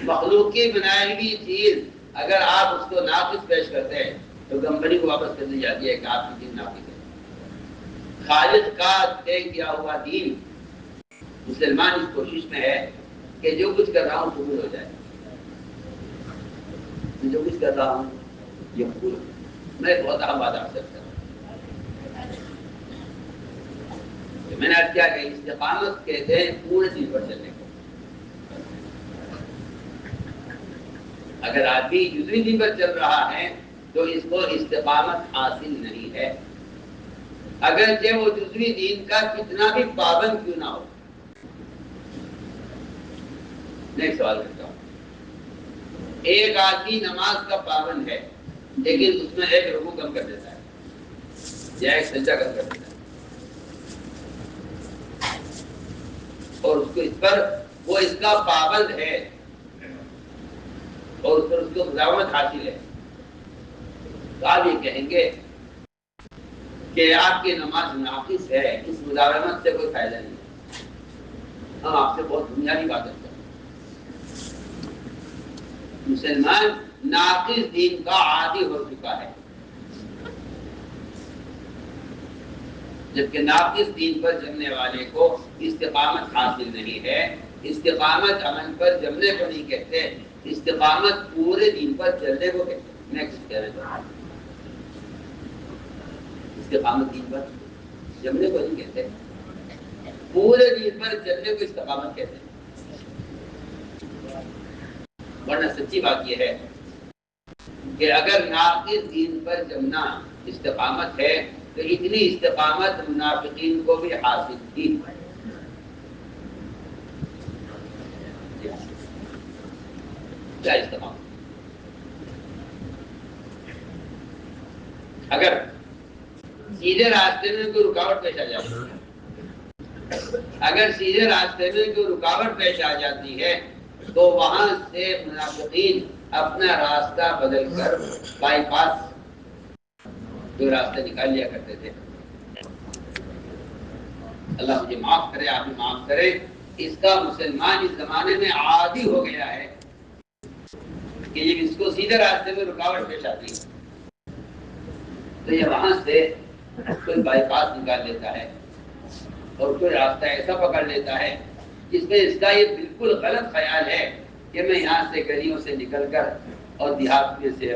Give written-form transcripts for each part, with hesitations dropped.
مخلوق کی بنائی ہوئی چیز اگر آپ اس کو ناقص پیش کرتے ہیں تو کمپنی کو واپس کر دی جاتی ہے کہ آپ کی دین ناقص ہے۔ خالق کا طے کیا ہوا دین، مسلمان اس کوشش میں ہے کہ جو کچھ کر رہا ہوں قبول ہو جائے، جو کچھ کر رہا ہوں یہ قبول ہو جائے۔ میں بہت اہم بات آپ سے کرتا ہوں، میں نے کیا کہ استقامت کہتے ہیں پورے دین پر چلنے کو۔ اگر آدمی جزوی دین پر چل رہا ہے تو اس کو استقامت حاصل نہیں ہے، اگرچہ وہ جزوی دین کا کتنا بھی پابند کیوں نہ ہو۔ میں ایک سوال کرتا ہوں، ایک آدمی نماز کا پابند ہے لیکن اس میں ایک رکوع کم کر دیتا ہے یا ایک سجدہ کم کر دیتا ہے، اور اس کو اس پر وہ اس کا پابند ہے اور اس پر اس کو مداومت حاصل ہے، تو آپ یہ کہیں گے کہ آپ کی نماز ناقص ہے، اس مداومت سے کوئی فائدہ نہیں ہے۔ ہم آپ سے بہت بنیادی بات کرتے ہیں، مسلمان ناقص دین کا عادی ہو چکا ہے، جبکہ ناقص دین پر جمنے والے کو استقامت حاصل نہیں ہے۔ استقامت عمل پر جمنے کو نہیں کہتے، استقامت پورے دین پر چلنے کو کہتے ہیں۔ نیکسٹ کہہ رہے ہیں، استقامت دین پر جمنے کو نہیں کہتے، پورے دین پر چلنے کو استقامت کہتے ہیں۔ ورنہ سچی بات یہ ہے کہ اگر ناقص دین پر جمنا استقامت ہے تو اتنی استقامت منافقین کو بھی حاصل تھی۔ کیا استقامت؟ اگر سیدھے راستے میں کوئی رکاوٹ پیش آ جاتی ہے، اگر سیدھے راستے میں کوئی رکاوٹ پیش آ جاتی ہے تو وہاں سے منافقین اپنا راستہ بدل کر بائی پاس جو راستے نکال لیا کرتے تھے۔ اللہ مجھے معاف کرے، آپ بھی معاف کرے، اس کا مسلمان اس زمانے میں عادی ہو گیا ہے کہ جب اس کو سیدھے راستے میں رکاوٹ پیش آتی ہے تو یہ وہاں سے کوئی بائی پاس نکال لیتا ہے اور کوئی راستہ ایسا پکڑ لیتا ہے جس میں اس کا یہ بالکل غلط خیال ہے کہ میں یہاں سے گلیوں سے نکل کر اور دیہات میں سے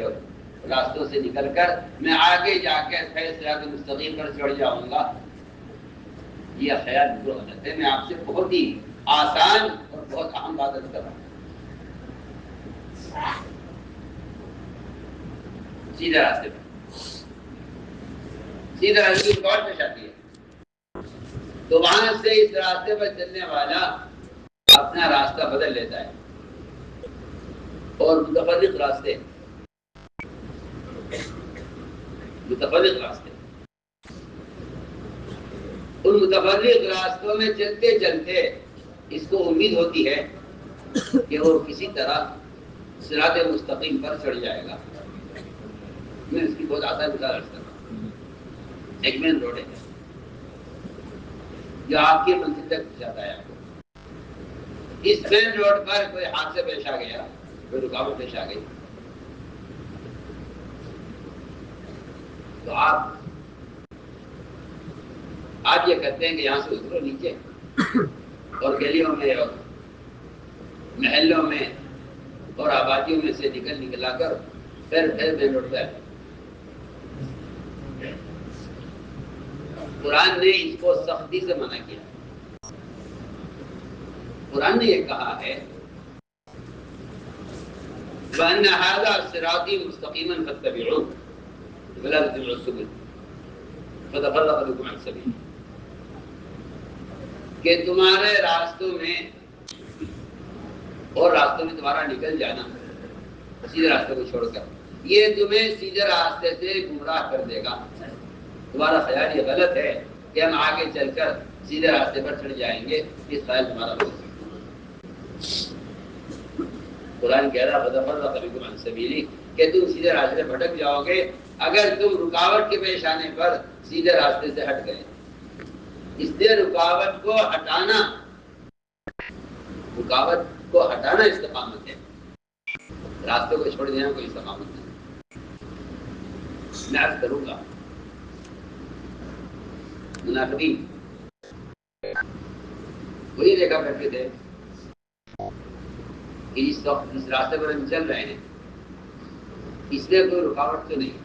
راستوں سے نکل کر میں آگے جا کے صراط مستقیم پر چڑھ جاؤں گا۔ یہ خیال بالکل غلط ہے۔ میں آپ سے بہت ہی آسان اور بہت اہم بات کر رہا ہوں، سیدھے راستے پر سیدھے راستے کی رکاوٹ پیش آتی ہے تو وہاں سے اس راستے پر چلنے والا اپنا راستہ بدل لیتا ہے اور متفرق راستے ان متفرق راستوں میں چلتے چلتے اس کو امید ہوتی ہے کہ وہ کسی طرح صراط مستقیم پر چڑھ جائے گا۔ میں اس کی بہت آسان مثال عرض کرتا ہوں، ایک مین روڈ ہے جو آپ کی منزل تک پہنچاتا ہے۔ آپ کو اس مین روڈ پر کوئی حادثہ پیش آ گیا، کوئی رکاوٹ پیش آ گئی تو آپ یہ کہتے ہیں کہ یہاں سے اترو نیچے اور گلیوں میں اور محلوں میں اور آبادیوں میں سے نکل آ کر پھر مین روڈ پہ۔ قرآن نے اس کو سختی سے منع کیا۔ قرآن نے یہ کہا ہے وَأَنَّ هَذَا صِرَاطِي مُسْتَقِيمًا فَاتَّبِعُوهُ وَلَا تَتَّبِعُوا السُّبُلَ فَتَفَرَّقَ بِكُمْ عَنْ سَبِيلِهِ، کہ تمہارے راستوں میں اور راستوں میں تمہارا نکل جانا سیدھے راستے کو چھوڑ کر یہ تمہیں سیدھے راستے سے گمراہ کر دے گا۔ تمہارا خیال یہ غلط ہے کہ ہم آگے چل کر سیدھے راستے پر چڑھ جائیں گے، اس خیال تمہارا غلط ہے۔ قرآن کہہ رہا فَتَفَرَّقَ بِكُمْ عَنْ سَبِيلِهِ کہ تم سیدھے راستے پر بھٹک جاؤ گے اگر تم رکاوٹ کے پیش آنے پر سیدھے راستے سے ہٹ گئے۔ اس لیے رکاوٹ کو ہٹانا استقامت ہے۔ راستوں کو چھوڑ دینا کوئی استقامت نہیں. میں عرض کروں گا منافقین وہی دیکھا کرتے تھے کہ جس راستے پر ہم چل رہے ہیں اس میں کوئی رکاوٹ تو نہیں,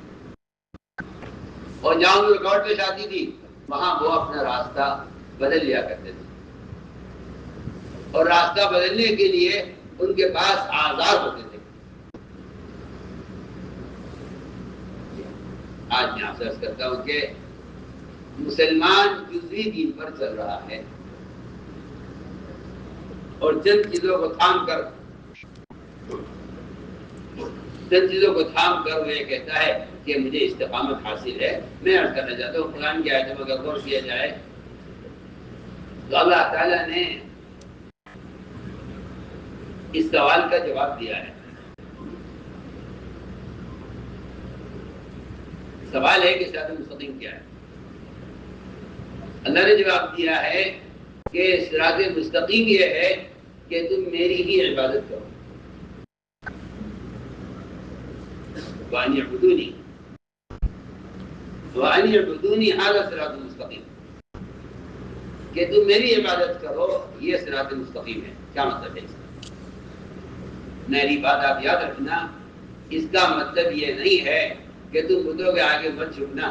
اور جہاں کوئی رکاوٹ پیش آتی تھی وہاں وہ اپنا راستہ بدل لیا کرتے تھے, اور راستہ بدلنے کے لیے ان کے پاس آزار ہوتے تھے. آج میں آپ سے عرض کرتا ہوں کہ مسلمان جزوی دین پر چل رہا ہے اور چند چیزوں کو تھام کر وہ یہ کہتا ہے کہ مجھے استقامت حاصل ہے. میں عرض کرنا چاہتا ہوں قرآن کی آیتوں پر غور کیا جائے تو اللہ تعالیٰ نے اس سوال کا جواب دیا ہے. سوال ہے کہ صراط مستقیم کیا ہے؟ اللہ نے جواب دیا ہے کہ صراط مستقیم یہ ہے کہ تم میری ہی عبادت کرو. وَأَنِ اعْبُدُونِي هَذَا صراط مستقیم, کہ تم میری عبادت کرو یہ صراط مستقیم ہے. کیا مطلب ہے اس کا؟ میری بات آپ یاد رکھنا, اس کا مطلب یہ نہیں ہے کہ تم بتوں کے آگے مت جھکنا.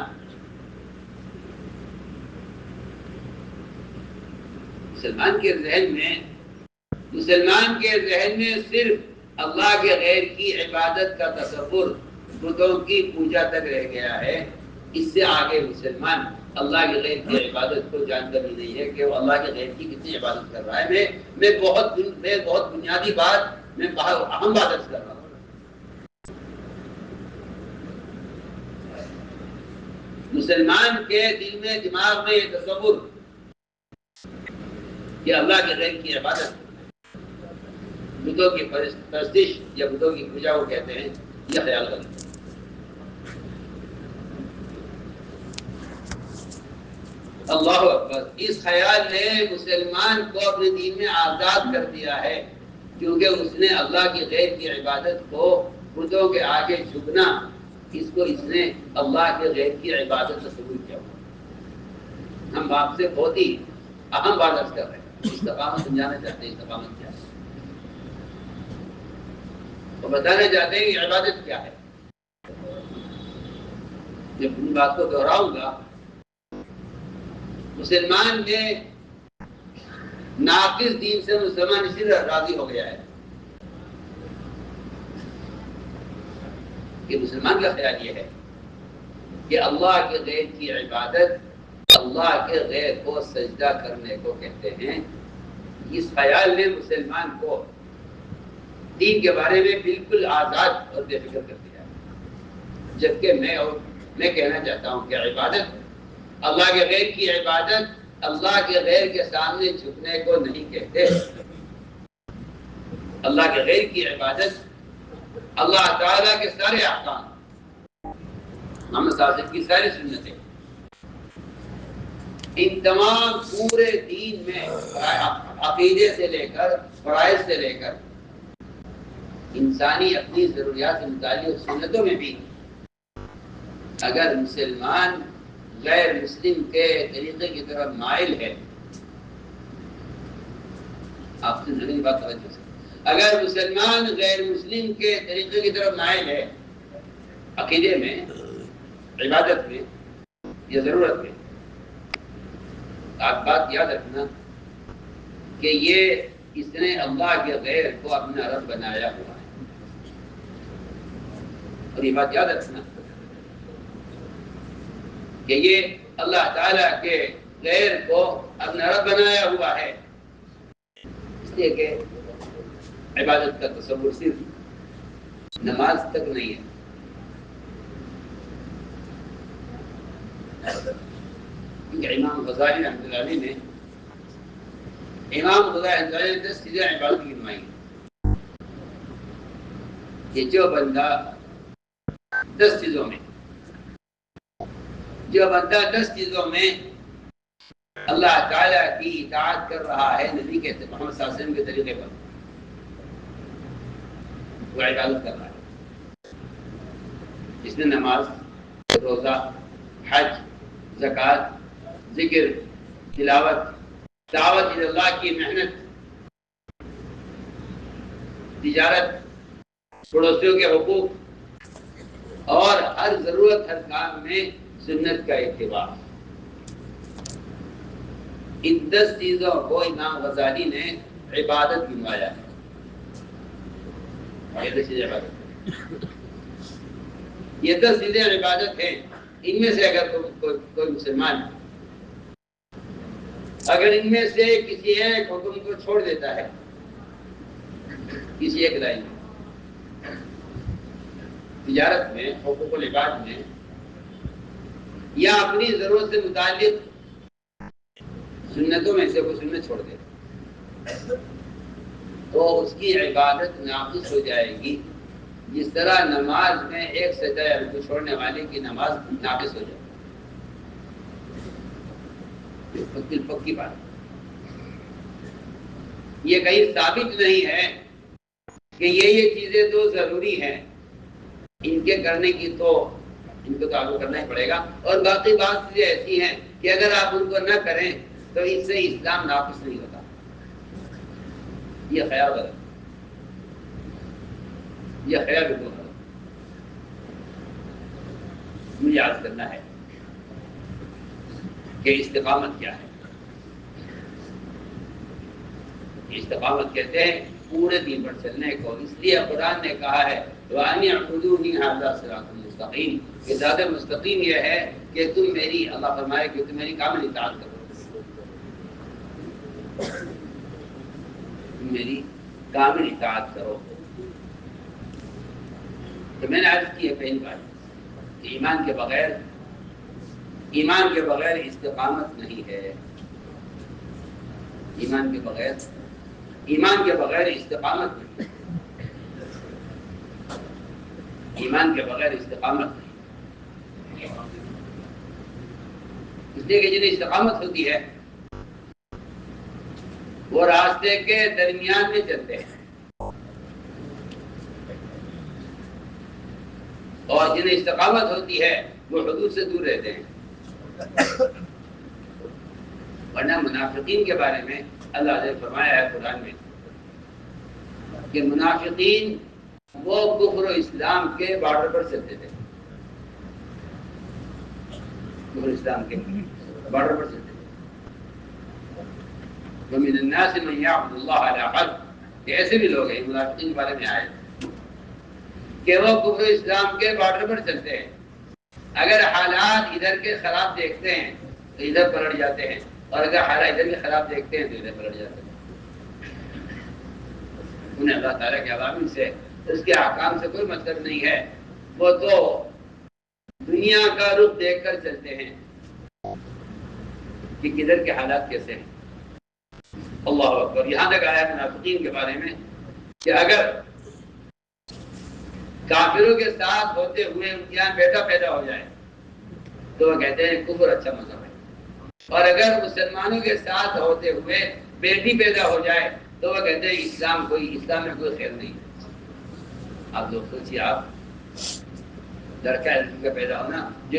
مسلمان کے ذہن میں صرف اللہ کے غیر کی عبادت کا تصور بتوں کی پوجا تک رہ گیا ہے. اس سے آگے مسلمان اللہ کے غیر کی عبادت کو جانتا بھی نہیں ہے کہ وہ اللہ کے غیر کی کتنی عبادت کر رہا ہے. میں بہت بنیادی بات, میں اہم بات عرض کر رہا ہوں. مسلمان کے دل میں دماغ میں یہ تصور کہ اللہ کے غیر کی عبادت, بتوں کی پرستش یا بتوں کی پوجا کو کہتے ہیں, یہ خیال غلط ہے. اللہ اکبر. اس خیال نے مسلمان کو اپنے دین میں آزاد کر دیا ہے, کیونکہ اس نے اللہ کی غیر کی عبادت کو, بتوں کے آگے جھکنا, اس نے اللہ کے غیر کی عبادت تصور کیا. ہم آپ سے بہت ہی اہم بات عرض کر رہے ہیں, استقامت سمجھانا چاہتے ہیں. استقامت کیا ہے اور بتانا چاہتے ہیں کہ عبادت کیا ہے. جب ان بات کو دہراؤں گا, مسلمان میں ناقص دین سے مسلمان اسی طرح راضی ہو گیا ہے کہ مسلمان کا خیال یہ ہے کہ اللہ کے غیر کی عبادت اللہ کے غیر کو سجدہ کرنے کو کہتے ہیں. اس خیال نے مسلمان کو دین کے بارے میں بالکل آزاد اور بے فکر کر دیا ہے. جبکہ میں کہنا چاہتا ہوں کہ عبادت, اللہ کے غیر کی عبادت اللہ کے غیر کے سامنے جھکنے کو نہیں کہتے. اللہ کے غیر کی عبادت اللہ تعالیٰ کے سارے احکام, محمد صلی اللہ علیہ وسلم کی ساری سنتیں, ان تمام پورے دین میں عقیدے سے لے کر فرائض سے لے کر انسانی اپنی ضروریات سے متعلق سنتوں میں بھی اگر مسلمان غیر مسلم کے طریقے کی طرف مائل ہے, آپ سے نئی بات توجہ سے, اگر مسلمان غیر مسلم کے طریقے کی طرف مائل ہے عقیدے میں, عبادت میں یا ضرورت میں, آپ بات یاد رکھنا کہ اس نے اللہ کے غیر کو اپنا رب بنایا ہوا ہے. اور یہ بات یاد رکھنا کہ یہ اللہ تعالیٰ کے غیر کو اپنا رب بنایا ہوا ہے, اس لیے کہ عبادت کا تصور صرف نماز تک نہیں ہے. کیونکہ امام غزالی رحمۃ اللہ علیہ نے 10 چیزیں عبادت کی گنوائی ہیں کہ جو بندہ 10 چیزوں میں اللہ تعالیٰ کی اطاعت کر رہا ہے نبی کے محمد صلی اللہ علیہ وسلم کے طریقے پر, وہ عبادت کر رہا ہے. جس نے نماز، روزہ، حج، زکوٰۃ، ذکر، تلاوت، دعوت اللہ کی محنت، تجارت، پڑوسیوں کے حقوق اور ہر ضرورت ہر کام میں سنت کا اتباع. ان 10 چیزوں کو امام غزالی نے عبادت گنوایا ہے. یہ 10 چیزیں عبادت ہیں. ان میں سے اگر کوئی مسلمان اگر ان میں سے کسی ایک حکم کو چھوڑ دیتا ہے، کسی ایک لائن میں، تجارت میں، حقوق العباد میں، یا اپنی ضرورت سے متعلق سنتوں میں سے کوئی سنت چھوڑ دے تو اس کی عبادت ناقص ہو جائے گی، جس طرح نماز میں ایک سجدہ رکوع چھوڑنے والے کی نماز ناقص ہو جائے گی. پکی بات. یہ کہیں ثابت نہیں ہے کہ یہ چیزیں تو ضروری ہیں، ان کے کرنے کی تو ان کو تو آپ کو کرنا ہی پڑے گا، اور باقی بات چیزیں ایسی ہیں کہ اگر آپ ان کو نہ کریں تو اس سے اسلام ناقص نہیں ہوتا. یہ خیال غلط، یہ خیال بالکل غلط. مجھے یاد کرنا ہے کہ استقامت کیا ہے. استقامت کہتے ہیں پورے دین پر چلنے کو. اس لیے قرآن نے کہا ہے وَأَنِ اعْبُدُونِي هَذَا صِرَاطٌ مُسْتَقِيمٌ، کہ زیادہ مستقیم یہ ہے کہ تم میری، اللہ فرمائے کہ تم میری کامل اطاعت کرو، تم میری کامل اطاعت کرو. تو میں نے عرض کی ہے پہلی بات کہ ایمان کے بغیر استقامت نہیں ہے. ایمان کے بغیر استقامت نہیں ہے. ایمان کے بغیر استقامت نہیں. اس لیے کہ جنہیں استقامت ہوتی ہے وہ راستے کے درمیان میں چلتے ہیں، اور جنہیں استقامت ہوتی ہے وہ حدود سے دور رہتے ہیں. ورنہ منافقین کے بارے میں اللہ نے فرمایا ہے قرآن میں کہ منافقین وہ کفر و اسلام کے بارڈر پر چلتے تھے. کفر اسلام کے بارڈر پر چلتے تھے. وَمِنَ النَّاسِ مَن يَعْبُدُ اللَّهَ عَلَىٰ حَرْفٍ، ایسے بھی لوگ ہیں منافقین کے بارے میں آئے کہ وہ کفر اسلام کے بارڈر پر چلتے ہیں. اگر حالات ادھر کے خراب دیکھتے ہیں تو ادھر پلٹ جاتے ہیں، اور اگر حالات ادھر کے خراب دیکھتے ہیں تو ادھر پلٹ جاتے ہیں. انہیں اللہ تعالیٰ کے عوامل سے، اس کے احکام سے کوئی مطلب نہیں ہے. وہ تو دنیا کا رخ دیکھ کر چلتے ہیں کہ کدھر کے حالات کیسے ہیں. اللہ اکبر. یہاں تک آیا منافقین کے بارے میں کہ اگر کافروں کے ساتھ ہوتے ہوئے ان کے یہاں بیٹا پیدا ہو جائے تو وہ کہتے ہیں کفر اچھا مذہب ہے، اور اگر مسلمانوں کے ساتھ ہوتے ہوئے بیٹی پیدا ہو جائے تو وہ کہتے ہیں اسلام میں کوئی خیر نہیں. آپ لوگ سوچیے، آپ لڑکا کا پیدا ہونا جو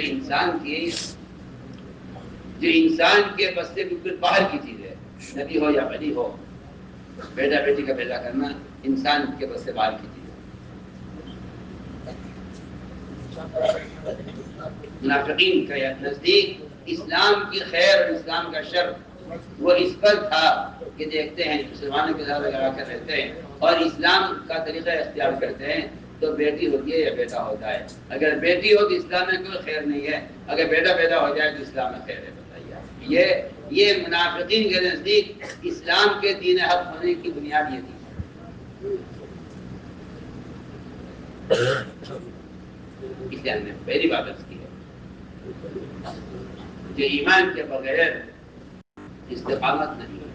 انسان کے بس سے بالکل باہر کی چیز ہے، نبی ہو یا ولی ہو، بیٹا بیٹی کا پیدا کرنا انسان کے بس سے باہر کی چیز ہے. منافقین کا نزدیک اسلام کی خیر اور اسلام کا شر وہ اس پر تھا کہ دیکھتے ہیں مسلمانوں کے ساتھ لگا کر رہتے ہیں اور اسلام کا طریقہ اختیار کرتے ہیں تو بیٹی ہوتی ہے یا بیٹا ہوتا ہے. اگر بیٹی ہو تو اسلام میں کوئی خیر نہیں ہے، اگر بیٹا پیدا ہو جائے تو اسلام میں خیر ہے. بتائیے، یہ منافقین کے نزدیک اسلام کے دین حق ہونے کی بنیاد یہ تھی. اس لیے ہم نے پہلی بات اس کی ہے کہ ایمان کے بغیر استقامت نہیں ہے.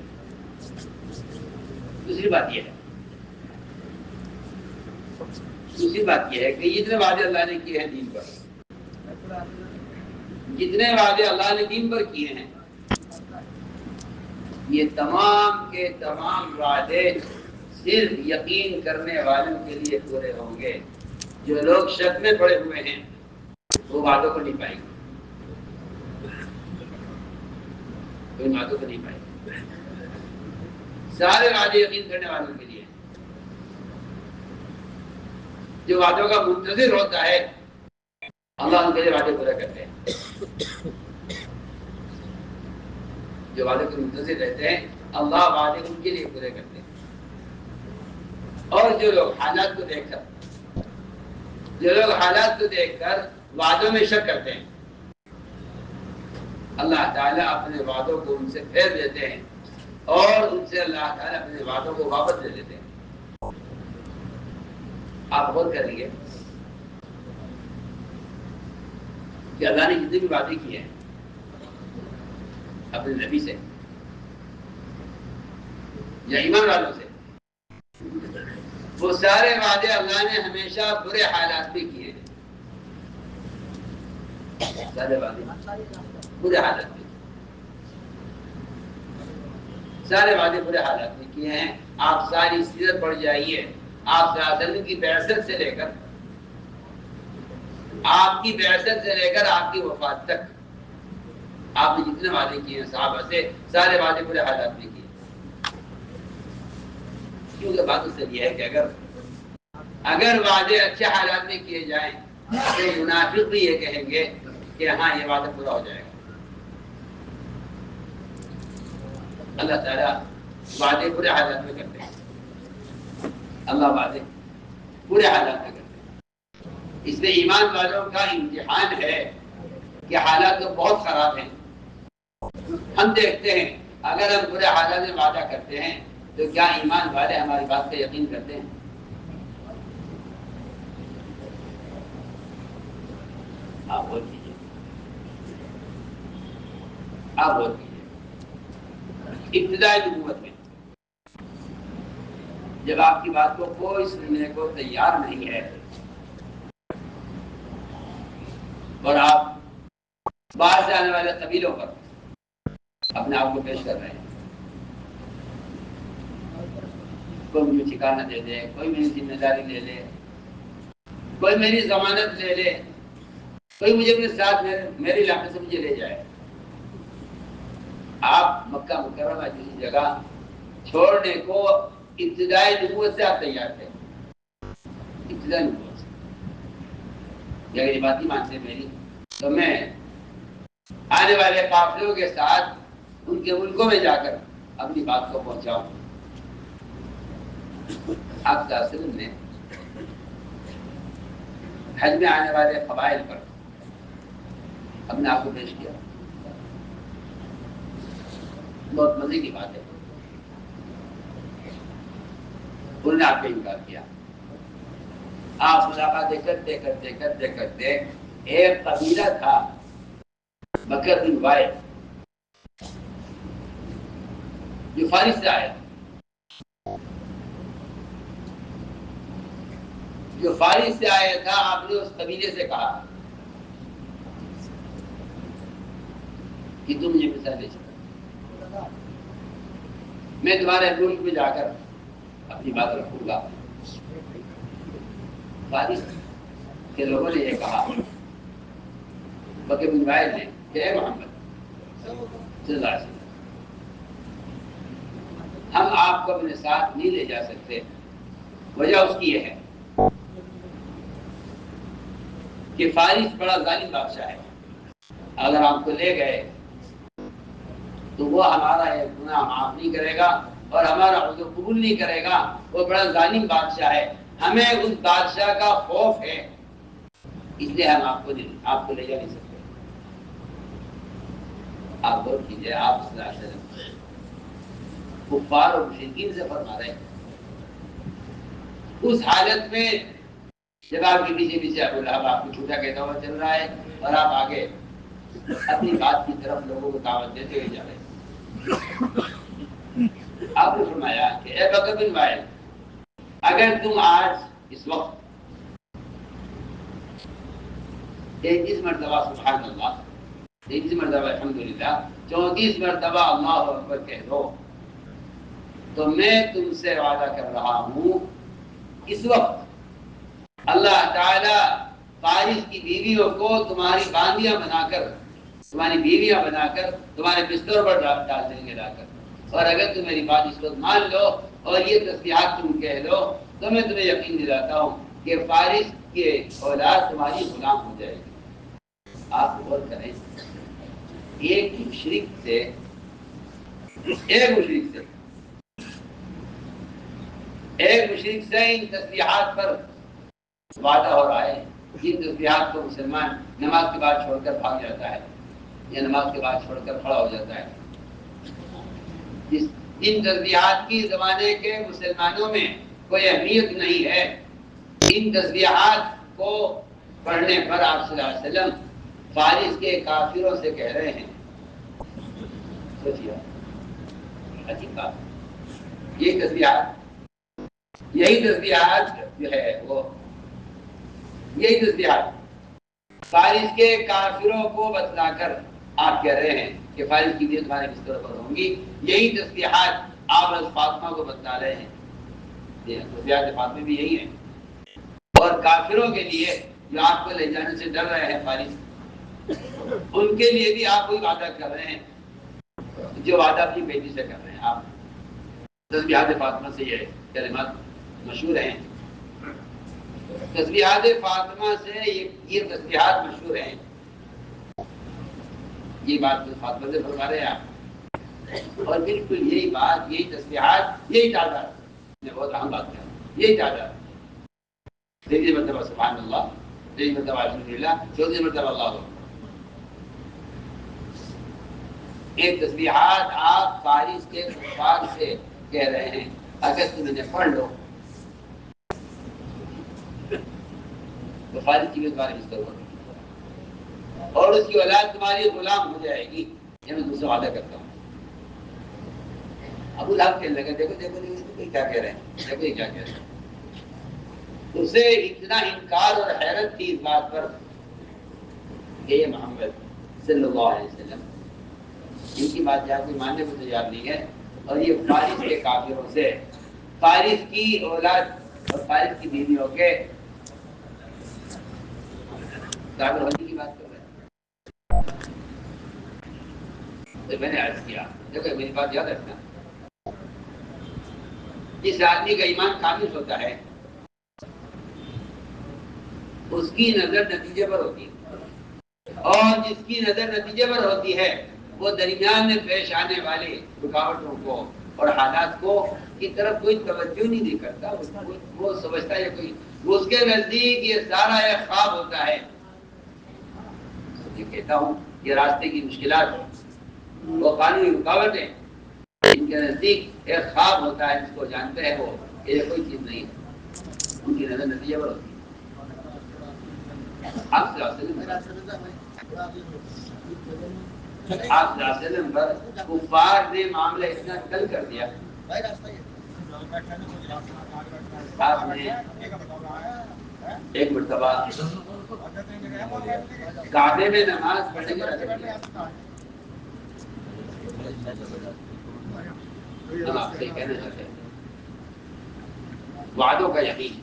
دوسری بات یہ ہے کہ جتنے وعدے اللہ نے کیے ہیں دین پر، جتنے وعدے اللہ نے دین پر کیے ہیں، یہ تمام کے تمام وعدے صرف یقین کرنے والوں کے لیے پورے ہوں گے. جو لوگ شک میں پڑے ہوئے ہیں وہ وعدوں کو نہیں پائیں گے، کوئی وعدوں کو نہیں پائیں گے. سارے وعدے یقین کرنے والوں کے لیے. جو وعدوں کا منتظر ہوتا ہے اللہ ان کے لیے وعدے پورے کرتے ہیں. جو وعدے کے منتظر رہتے ہیں اللہ وعدے ان کے لیے پورے کرتے ہیں. اور جو لوگ حالات کو دیکھ کر وعدوں میں شک کرتے ہیں اللہ تعالیٰ اپنے وعدوں کو ان سے پھیر دیتے ہیں اور ان سے اللہ تعالیٰ اپنے وعدوں کو واپس لے لیتے ہیں. آپ غور کریں گے کہ اللہ نے جتنے بھی وعدے کیے ہیں اپنے نبی سے یا ایمان والوں سے، وہ سارے وعدے اللہ نے ہمیشہ برے حالات میں کیے ہیں. سارے وعدے برے حالات میں، سارے وعدے برے حالات میں کیے ہیں. آپ ساری سیرت پڑھ جائیے، آپ صلی اللہ علیہ وسلم کی بعثت سے لے کر آپ کی وفات تک آپ نے جتنے وعدے کیے ہیں صحابہ سے، سارے وعدے برے حالات میں کیے. کیونکہ بات اس سے یہ ہے کہ اگر وعدے اچھے حالات میں کیے جائیں تو منافق بھی یہ کہیں گے کہ ہاں یہ وعدہ پورا ہو جائے گا. اللہ تعالیٰ وعدے برے حالات میں کرتے ہیں. اللہ وعدے برے حالات میں کرتے ہیں. اس میں ایمان والوں کا امتحان ہے کہ حالات تو بہت خراب ہیں. ہم دیکھتے ہیں اگر ہم برے حالات میں وعدہ کرتے ہیں تو کیا ایمان والے ہماری بات پہ یقین کرتے ہیں؟ آپ غور کیجیے، آپ غور کیجیے. ابتدائی نبوت میں جب آپ کی بات کو کوئی سننے کو تیار نہیں ہے اور آپ باہر سے آنے والے قبیلوں پر اپنے آپ کو پیش کر رہے ہیں، کوئی مجھے ٹھکانہ دے دے، کوئی میری ذمہ داری لے لے، کوئی میری ضمانت لے لے، کوئی مجھے اپنے ساتھ میرے علاقے سے مجھے لے جائے. آپ مکہ مکرمہ جیسی جگہ چھوڑنے کو ابتدائی نبوت سے آپ تیار تھے. ابتدائی نبوت سے اگر یہ بات نہیں مانتے میری تو میں آنے والے قافلوں کے ساتھ ان کے ملکوں میں جا کر اپنی بات کو پہنچاؤں. آپ صلی اللہ علیہ وسلم نے حج میں آنے والے قبائل پر اپنے آپ کو پیش کیا. بہت مزے کی بات ہے. انہوں نے آپ کا انکار کیا. آپ ملاقاتیں کرتے ایک قبیلہ تھا بکر بن وائل جو فارس سے آیا تھا. آپ نے اس قبیلے سے کہا کہ تم مجھے مثال دے سکتے، میں تمہارے ملک میں جا کر اپنی بات رکھوں گا. فارس کے لوگوں نے یہ کہا بکر بن وائل نے کہ اے محمد صلی اللہ علیہ وسلم، ہم آپ کو اپنے ساتھ نہیں لے جا سکتے. وجہ اس کی یہ ہے کہ فارس بڑا ظالم بادشاہ ہے. اگر آپ کو لے گئے تو وہ ہمارا یہ گناہ معاف نہیں کرے گا اور ہمارا عذر قبول نہیں کرے گا. وہ بڑا ظالم بادشاہ ہے، ہمیں اس بادشاہ کا خوف ہے، اس لیے ہم آپ کو لے جا نہیں سکتے. آپ غور کیجیے، آپ صلی اللہ علیہ وسلم کفار اور مشرکین سے فرما رہے ہیں. اس حالت میں جب آپ کے پیچھے ابو لہب آپ کو جھوٹا کہتا ہوا چل رہا ہے اور آپ آگے اپنی بات کی طرف لوگوں کو دعوت دیتے ہوئے جا رہے ہیں. آپ نے فرمایا کہ اے بکر بن وائل، اگر تم آج اس وقت 33 مرتبہ سبحان اللہ، 33 مرتبہ الحمدللہ، 34 مرتبہ اللہ اکبر کہہ دو تو میں تم سے وعدہ کر رہا ہوں اس وقت اللہ تعالی فارس کی بیویوں کو تمہاری باندیاں بنا کر تمہاری بیویاں بنا کر تمہارے بستر پر ڈال دیں گے لا کر، اور اگر تم میری بات اس وقت مان لو اور یہ تسبیحات تم کہہ لو تو میں تمہیں یقین دلاتا ہوں کہ فارس کے اولاد تمہاری غلام ہو جائے گی۔ آپ غور کریں، ایک مشرک سے ان تسبیحات پر وعدہ ہو رہا ہے۔ جن تسبیحات کو مسلمان نماز کے بعد چھوڑ کر بھاگ جاتا ہے یا نماز کے بعد چھوڑ کر کھڑا ہو جاتا ہے، ان تسبیحات کی زمانے کے مسلمانوں میں کوئی اہمیت نہیں ہے۔ ان تسبیحات کو پڑھنے پر آپ صلی اللہ علیہ وسلم فارس کے کافروں سے کہہ رہے ہیں، سوچیے عجیب بات، یہی تسبیحات جو ہے وہ یہی تسبیحات فارس کے کافروں کو بتلا کر آپ کہہ رہے ہیں کہ فارس کی دیت تمہارے بستر پر ہوں گی۔ یہی تسبیحات آپ فاطمہ کو بتلا رہے ہیں، تسبیحات فاطمہ بھی یہی ہیں، اور کافروں کے لیے جو آپ کو لے جانے سے ڈر رہے ہیں فارس، ان کے لیے بھی آپ وہی وعدہ کر رہے ہیں جو وعدہ اپنی بیٹی سے کر رہے ہیں۔ آپ تسبیحات فاطمہ سے یہ کلمات مشہور ہیں، تسبیحات فاطمہ سے یہ تسبیحات مشہور ہیں۔ یہ بات فاطمہ سے فرما رہے ہیں آپ، اور بالکل یہی بات، یہی تسبیحات، یہی تعداد، میں بہت اہم بات کر یہی تعداد، دیکھیے مرتبہ سبحان اللہ، دیکھیے مرتبہ الحمدللہ، 14 مرتبہ اللہ اکبر۔ ایک تسبیحات آپ فارس کے کفار سے کہہ رہے ہیں اگر تم انہیں پڑھ لو تو فارس کی بھی تمہارے بستر ہوگی اور اس کی اولاد تمہاری غلام ہو جائے گی، یہ میں دوسرا وعدہ کرتا ہوں۔ ابو لہب کہنے لگا دیکھو دیکھو دیکھو کیا کہہ رہے ہیں، دیکھو یہ کیا کہہ رہے ہیں۔ اسے اتنا انکار اور حیرت تھی اس بات پر کہ یہ محمد صلی اللہ علیہ وسلم ان کی بات جہاں کوئی ماننے کو تیار نہیں ہے، اور یہ فارس کے کافروں سے، فارس کی اولاد اور فارس کی بیویوں کے کافر ہونے کی بات کر رہے ہیں۔ تو میں نے عرض کیا دیکھو میری بات یاد رکھنا، جس آدمی کا ایمان کامل ہوتا ہے اس کی نظر نتیجے پر ہوتی ہے، اور جس کی نظر نتیجے پر ہوتی ہے وہ درمیان میں پیش آنے والے رکاوٹوں کو اور حالات کو کی طرف کوئی توجہ نہیں کرتا، وہ سمجھتا ہے کوئی، وہ اس کے نزدیک یہ سارا ایک خواب ہوتا ہے۔ یہ کہتا ہوں یہ راستے کی مشکلات، وہ قانونی رکاوٹیں ان کے نزدیک ایک خواب ہوتا ہے، جس کو جانتے ہیں وہ کہ یہ کوئی چیز نہیں ہے، ان کی نظر نتیجے پر ہوتی ہے۔ آپ صلی اللہ علیہ وسلم پر کفار نے معاملہ اتنا کل کر دیا، آپ نے ایک مرتبہ کعبے میں نماز پڑھنے کا رکھ دیا۔ ہم آپ سے کہنا چاہتے ہیں وعدوں کا یقین،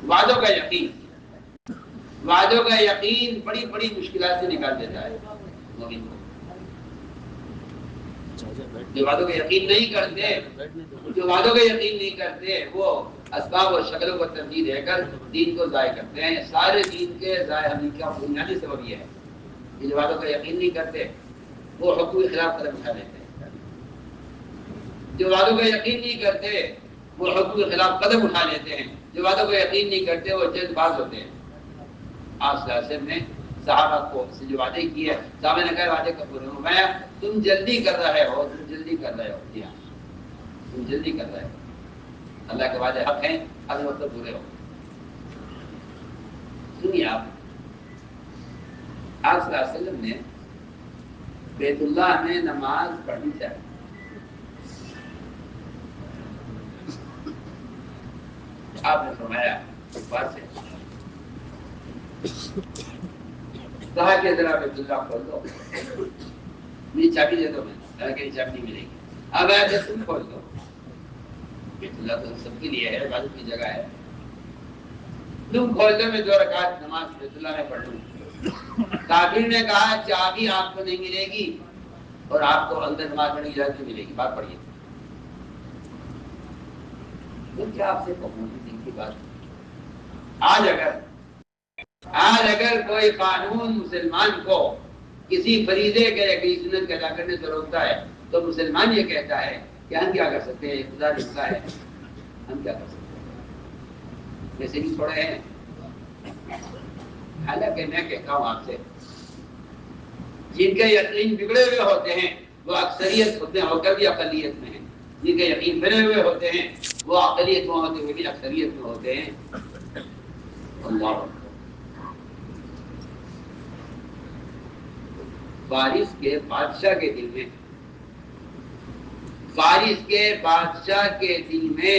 وعدوں کا یقین، وعدوں کا یقین بڑی بڑی مشکلات سے نکال دیتا ہے مومن کو۔ جو وعدوں کا یقین نہیں کرتے وہ اسباب اور شکلوں کو ترجیح دے کر دین کو ضائع کرتے ہیں۔ سارے دین کے ضائع ہونے کا بنیادی سبب یہ ہے کہ جو وعدوں کا یقین نہیں کرتے وہ حقوق کے خلاف قدم اٹھا لیتے ہیں، جو وعدوں کا یقین نہیں کرتے وہ حقوق کے خلاف قدم اٹھا لیتے ہیں، جو وعدوں کا یقین نہیں کرتے وہ جلد باز ہوتے ہیں۔ آپ صلی اللہ علیہ وسلم نے صحابہ کو سے جو وعدے کیے، صحابہ نے کہا وعدے کا پورا فرمایا، تم جلدی کر رہے ہو، تم جلدی کر رہے ہو، جی ہاں تم جلدی کر رہے ہو، اللہ کے وعدے حق ہیں، ہر وقت پورے ہو۔ سنیے آپ صلی اللہ علیہ وسلم نے بیت اللہ میں نماز پڑھنی چاہیے، آپ نے فرمایا کفار سے کہا کہ ذرا بیت اللہ کھول دو، میری چابی دے دو، میں کہا کہ چابی نہیں ملے گی، اب ایسے تم کھول دو، بیت اللہ تو سب کے لیے ہے، عبادت کی جگہ ہے، تم کھول دو، میں 2 رکعت نماز بیت اللہ میں پڑھ لوں۔ کافر نے کہا چابی آپ کو نہیں ملے گی اور آپ کو اندر نماز پڑھنے کی اجازت نہیں ملے گی، بات پڑھیے۔ تو کیا آپ سے کہوں دل کی بات؟ آج اگر کوئی قانون مسلمان کو کسی فریضے کے یا کسی سنت کے ادا کرنے سے روکتا ہے تو مسلمان یہ کہتا ہے کہ ہم کیا کر سکتے ہیں، خدا رکھتا ہے، ہم کیا کر سکتے ہیں، ویسے بھی چھوڑے ہیں۔ حالانکہ میں کہتا ہوں آپ سے، جن کے یقین بگڑے ہوئے ہوتے ہیں وہ اکثریت ہوتے ہو کر بھی اقلیت میں ہیں، جن کے یقین بنے ہوئے ہوتے ہیں وہ اقلیت میں ہوتے ہوئے بھی اکثریت میں ہوتے ہیں۔ اللہ فارس کے بادشاہ کے دل میں، فارس کے بادشاہ کے دل میں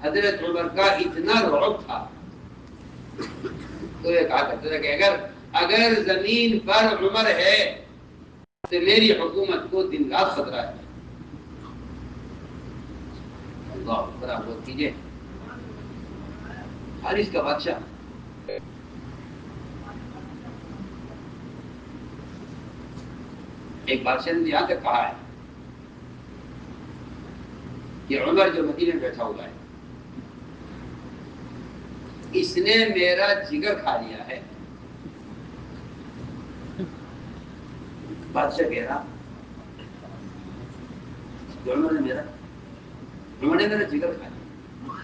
حضرت عمر کا اتنا رعب تھا تو یہ کہا کرتا تھا کہ اگر زمین پر عمر ہے تو میری حکومت کو دن رات خطرہ ہے۔ اللہ اکبر، آپ غور کیجیے، فارس کا بادشاہ ایک بادشاہ نے یہاں تک کہا ہے کہ عمر جو مدینے میں بیٹھا ہوا ہے اس نے میرا جگر کھا لیا ہے۔ بادشاہ کہہ رہا عمر نے میرا جگر کھا لیا۔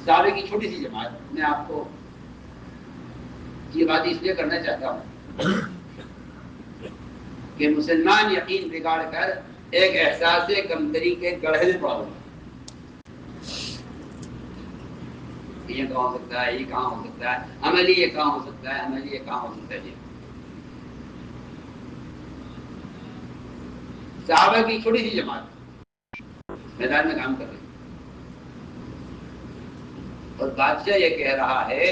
صحابہ کی چھوٹی سی جماعت، میں آپ کو یہ بات اس لیے کرنا چاہتا ہوں کہ مسلمان یقین بگاڑ کر ایک احساس کمتری کے گڑھے میں پڑا ہوا، یہ کہاں ہو سکتا ہے، یہ کہاں ہو سکتا ہے، عملی یہ کہاں ہو سکتا ہے، عملی یہ کہاں ہو سکتا ہے۔ صحابہ کی چھوٹی سی جماعت میدان میں کام کر رہی اور بادشاہ یہ کہہ رہا ہے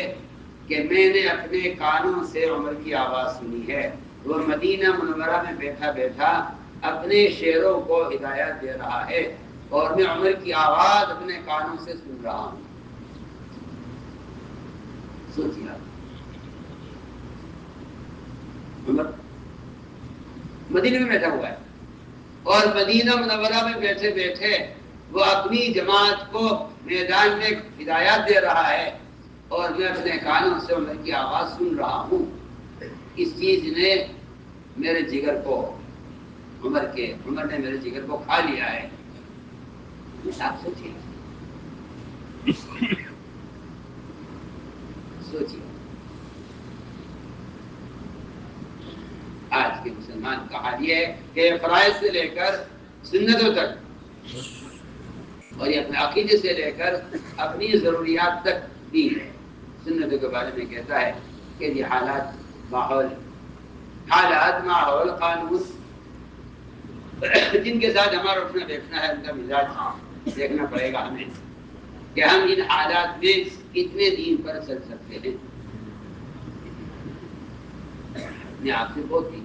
کہ میں نے اپنے کانوں سے عمر کی آواز سنی ہے، وہ مدینہ منورہ میں بیٹھا بیٹھا اپنے شعروں کو ہدایت دے رہا ہے اور میں عمر کی آواز اپنے کانوں سے سن رہا ہوں۔ سوچیے عمر مدینہ میں بیٹھا ہوا ہے اور مدینہ منورہ میں بیٹھے بیٹھے وہ اپنی جماعت کو میدان میں ہدایات دے رہا ہے اور میں اپنے کانوں سے عمر کی آواز سن رہا ہوں۔ اس چیز نے میرے جگر کو عمر نے میرے جگر کو کھا لیا ہے۔ آپ سوچیے آج کے مسلمان کا حال یہ ہے کہ فرائض سے لے کر سنتوں تک اور یہ اپنے عقیدے سے لے کر اپنی ضروریات تک بھی سنتوں کے بارے میں کہتا ہے کہ یہ حالات ماحول قانون جن کے ساتھ ہمارا اٹھنا بیٹھنا ہے ان کا مزاج دیکھنا پڑے گا ہمیں کہ ہم ان حالات میں کتنے دین پر چل سکتے ہیں۔ میں آپ سے بہت ہی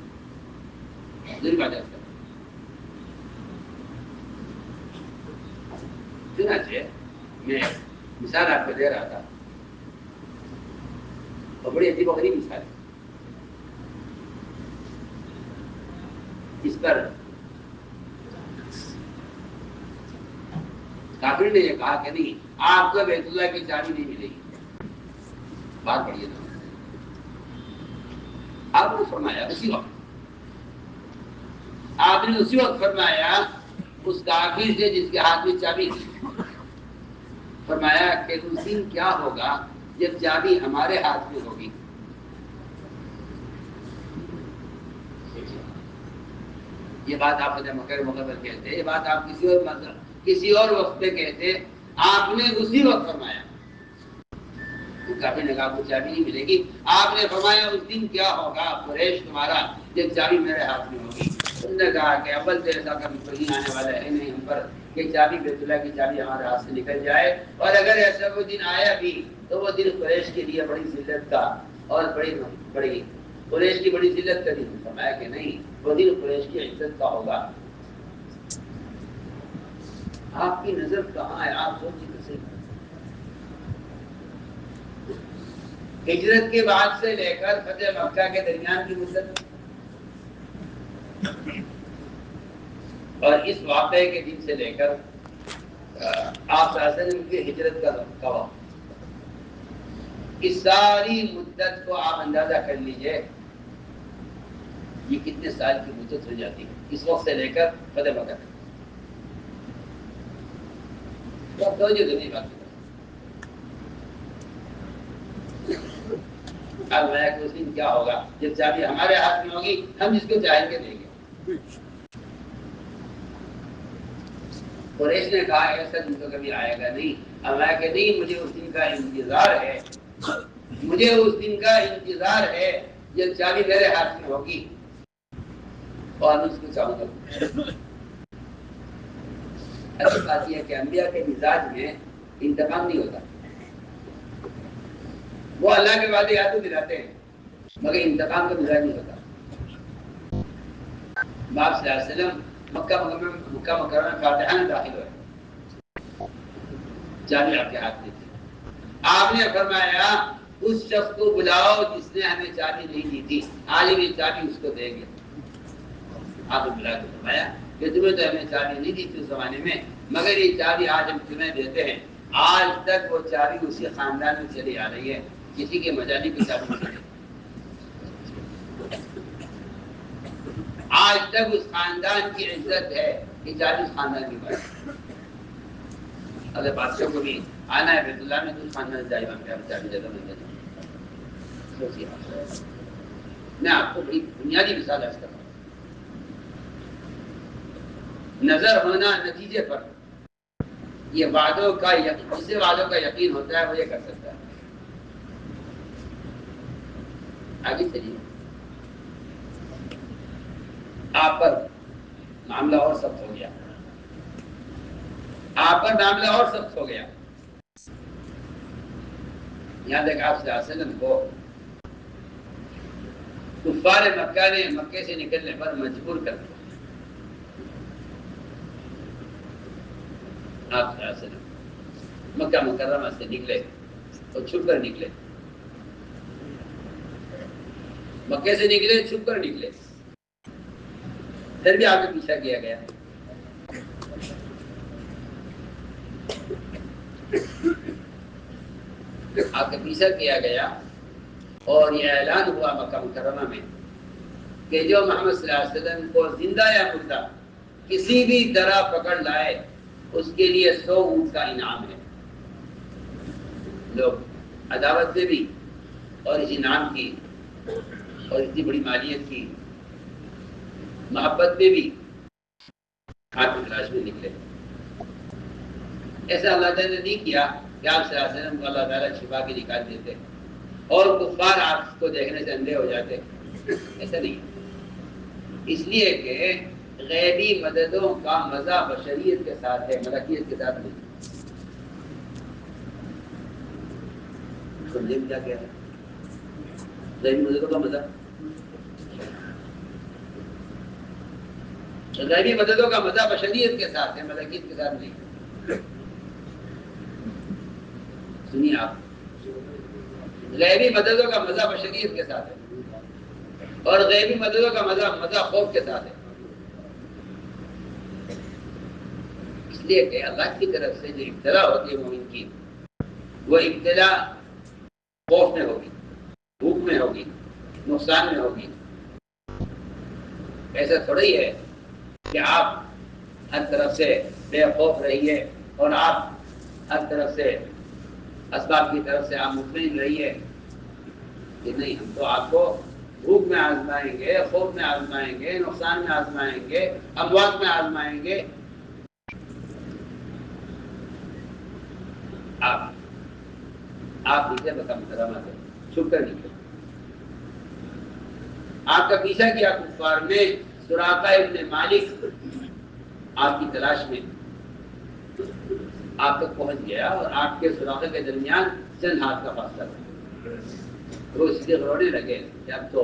چنانچہ میں مثال آپ کو دے رہا تھا اور بڑی عجیب و غریب مثال ہے۔ اس پر کافر نے یہ کہا کہ نہیں، آپ کو بیت اللہ کی چابی نہیں ملے گی۔ بات پڑھیے نا، آپ نے فرمایا اسی وقت فرمایا اس کافر سے جس کے ہاتھ میں چابی تھی، فرمایا کہ اس دن کیا ہوگا جب چابی ہمارے ہاتھ میں ہوگی۔ یہ بات آپ نے مکہ مقبل کہتے، یہ بات آپ کسی اور وقت پہ کہتے، آپ نے اسی وقت فرمایا۔ کافی نے کہا کو چابی نہیں ملے گی، آپ نے فرمایا اس دن کیا ہوگا قریش تمہارا جب چابی میرے ہاتھ میں ہوگی۔ انہوں نے کہا کہ اول تو ایسا کبھی کوئی آنے والا ہے نہیں ہم پر کہ چابی بیت اللہ کی چابی ہمارے ہاتھ سے نکل جائے، اور اگر ایسا کوئی دن آیا بھی تو وہ دن قریش کے لیے بڑی ذلت کا اور بڑی قریش کی بڑی ذلت کا دن۔ فرمایا کہ نہیں، وہ دن قریش کی عزت کا ہوگا۔ آپ کی نظر کہاں ہے؟ آپ سوچیں تو صحیح. ہجرت کے بعد سے لے کر فتح مکہ کے درمیان کی مدت اور اس واقعے کے دن سے لے کر آپ صلی اللہ علیہ وسلم کی ہجرت کا وقت، اس ساری مدت کو آپ اندازہ کر لیجئے یہ کتنے سال کی مدت ہو جاتی ہے اس وقت سے لے کر فتح مکہ تک. توجہ دینی بات. اب میں اس دن کیا ہوگا جب چابی ہمارے ہاتھ میں ہوگی ہم جس کو چاہیں گے دیں گے. قریش نے کہا ایسا دن تو کبھی آئے گا نہیں. اب میں کہ نہیں، مجھے اس دن کا انتظار ہے، مجھے اس دن کا انتظار ہے جب چابی میرے ہاتھ میں ہوگی اور میں اس کو چاہوں گا. اچھی بات یہ ہے کہ انبیاء کے مزاج میں انتقام نہیں ہوتا. وہ اللہ کے وعدے یاد تو دلاتے ہیں مگر انتقام کا مزاج نہیں ہوتا. باپ صلی اللہ علیہ وسلم مکہ مکرمہ میں فاتحہ میں داخل ہوئے، چابی آپ کے ہاتھ میں تھی. آپ نے فرمایا اس شخص کو بلاؤ جس نے ہمیں چابی نہیں دی تھی، آج یہ چابی اس کو دیں گے. آپ نے بلا کے فرمایا کہ تمہیں تو ہمیں چابی نہیں دی تھی اس زمانے میں، مگر یہ چابی آج ہم تمہیں دیتے ہیں. آج تک وہ چابی اسی خاندان میں چلی آ رہی ہے، کسی کے مجالی کی چابی نہیں ہے. آج تک اس خاندان کی عزت ہے کہ چابی اس خاندان کی بات ہے. اگر بادشاہ کو بھی آنا ہے بیت اللہ میں تو اس خاندان سے چابی دے دو. میں آپ کو بڑی بنیادی مثال عرض کر رہا ہوں. نظر ہونا نتیجے پر، یہ وعدوں کا یقین، جسے وعدوں کا یقین ہوتا ہے وہ یہ کر سکتا ہے. آگے چلیے. آپ پر معاملہ اور سخت ہو گیا، آپ پر معاملہ اور سخت ہو گیا. یہاں تک آپ صلی اللہ علیہ وسلم کو کفار مکہ نے مکے سے نکلنے پر مجبور کر دیا. آپ صلی اللہ علیہ وسلم مکہ مکرمہ سے نکلے اور چھپ کر نکلے. مکے سے نکلے، چھپ کر نکلے، پھر بھی آپ کو پیچھا کیا گیا. آپ کا پیچھا کیا گیا اور یہ اعلان ہوا مکہ مکرمہ میں کہ جو محمد صلی اللہ علیہ وسلم کو زندہ یا مردہ کسی بھی طرح پکڑ لائے اس کے لیے 100 اونٹ کا انعام ہے. لوگ عداوت میں بھی اور اس انعام کی اور اتنی بڑی مالیت کی محبت میں بھی آپ کی تلاش میں نکلے. ایسا اللہ تعالیٰ نے نہیں کیا کہ آپ صلی اللہ علیہ وسلم کو اللہ تعالیٰ چھپا کے نکال دیتے اور کفار آپ کو دیکھنے سے اندھے ہو جاتے. ایسا نہیں، اس لیے کہ غیبی مددوں کا مزہ بشریت کے ساتھ ہے، ملکیت کے ساتھ نہیں. سمجھے کیا کہہ رہا ہے؟ غیبی مددوں کا مزہ، غیبی مددوں کا مزہ بشریت کے ساتھ ہے، ملکیت کے ساتھ نہیں. سنیے آپ، غیبی مددوں کا مزہ بشریت کے ساتھ ہے اور غیبی مددوں کا مزہ خوف کے ساتھ ہے. اس لیے کہ اللہ کی طرف سے جو ابتلا ہوتی ہے مومن کی، وہ ابتلا خوف میں ہوگی، بھوک میں ہوگی، نقصان میں ہوگی. ایسا تھوڑا ہی ہے کہ آپ ہر طرف سے بے خوف رہیے اور آپ ہر طرف سے اسباب کی طرف سے آپ مطمئن رہیے. کہ نہیں، ہم تو آپ کو بھوک میں آزمائیں گے، خوف میں آزمائیں گے، نقصان میں آزمائیں گے، اموات میں آزمائیں گے. آپ نکلے مکہ مکرمہ سے، چھپ کر نکلے. آپ کا پیچھا کیا کفار نے. سراقہ ابن مالک آپ کی تلاش میں آپ تک پہنچ گیا اور آپ کے سراقہ کے درمیان چند ہاتھ کا فاصلہ تھا. وہ سیدھے رونے لگے کہ اب تو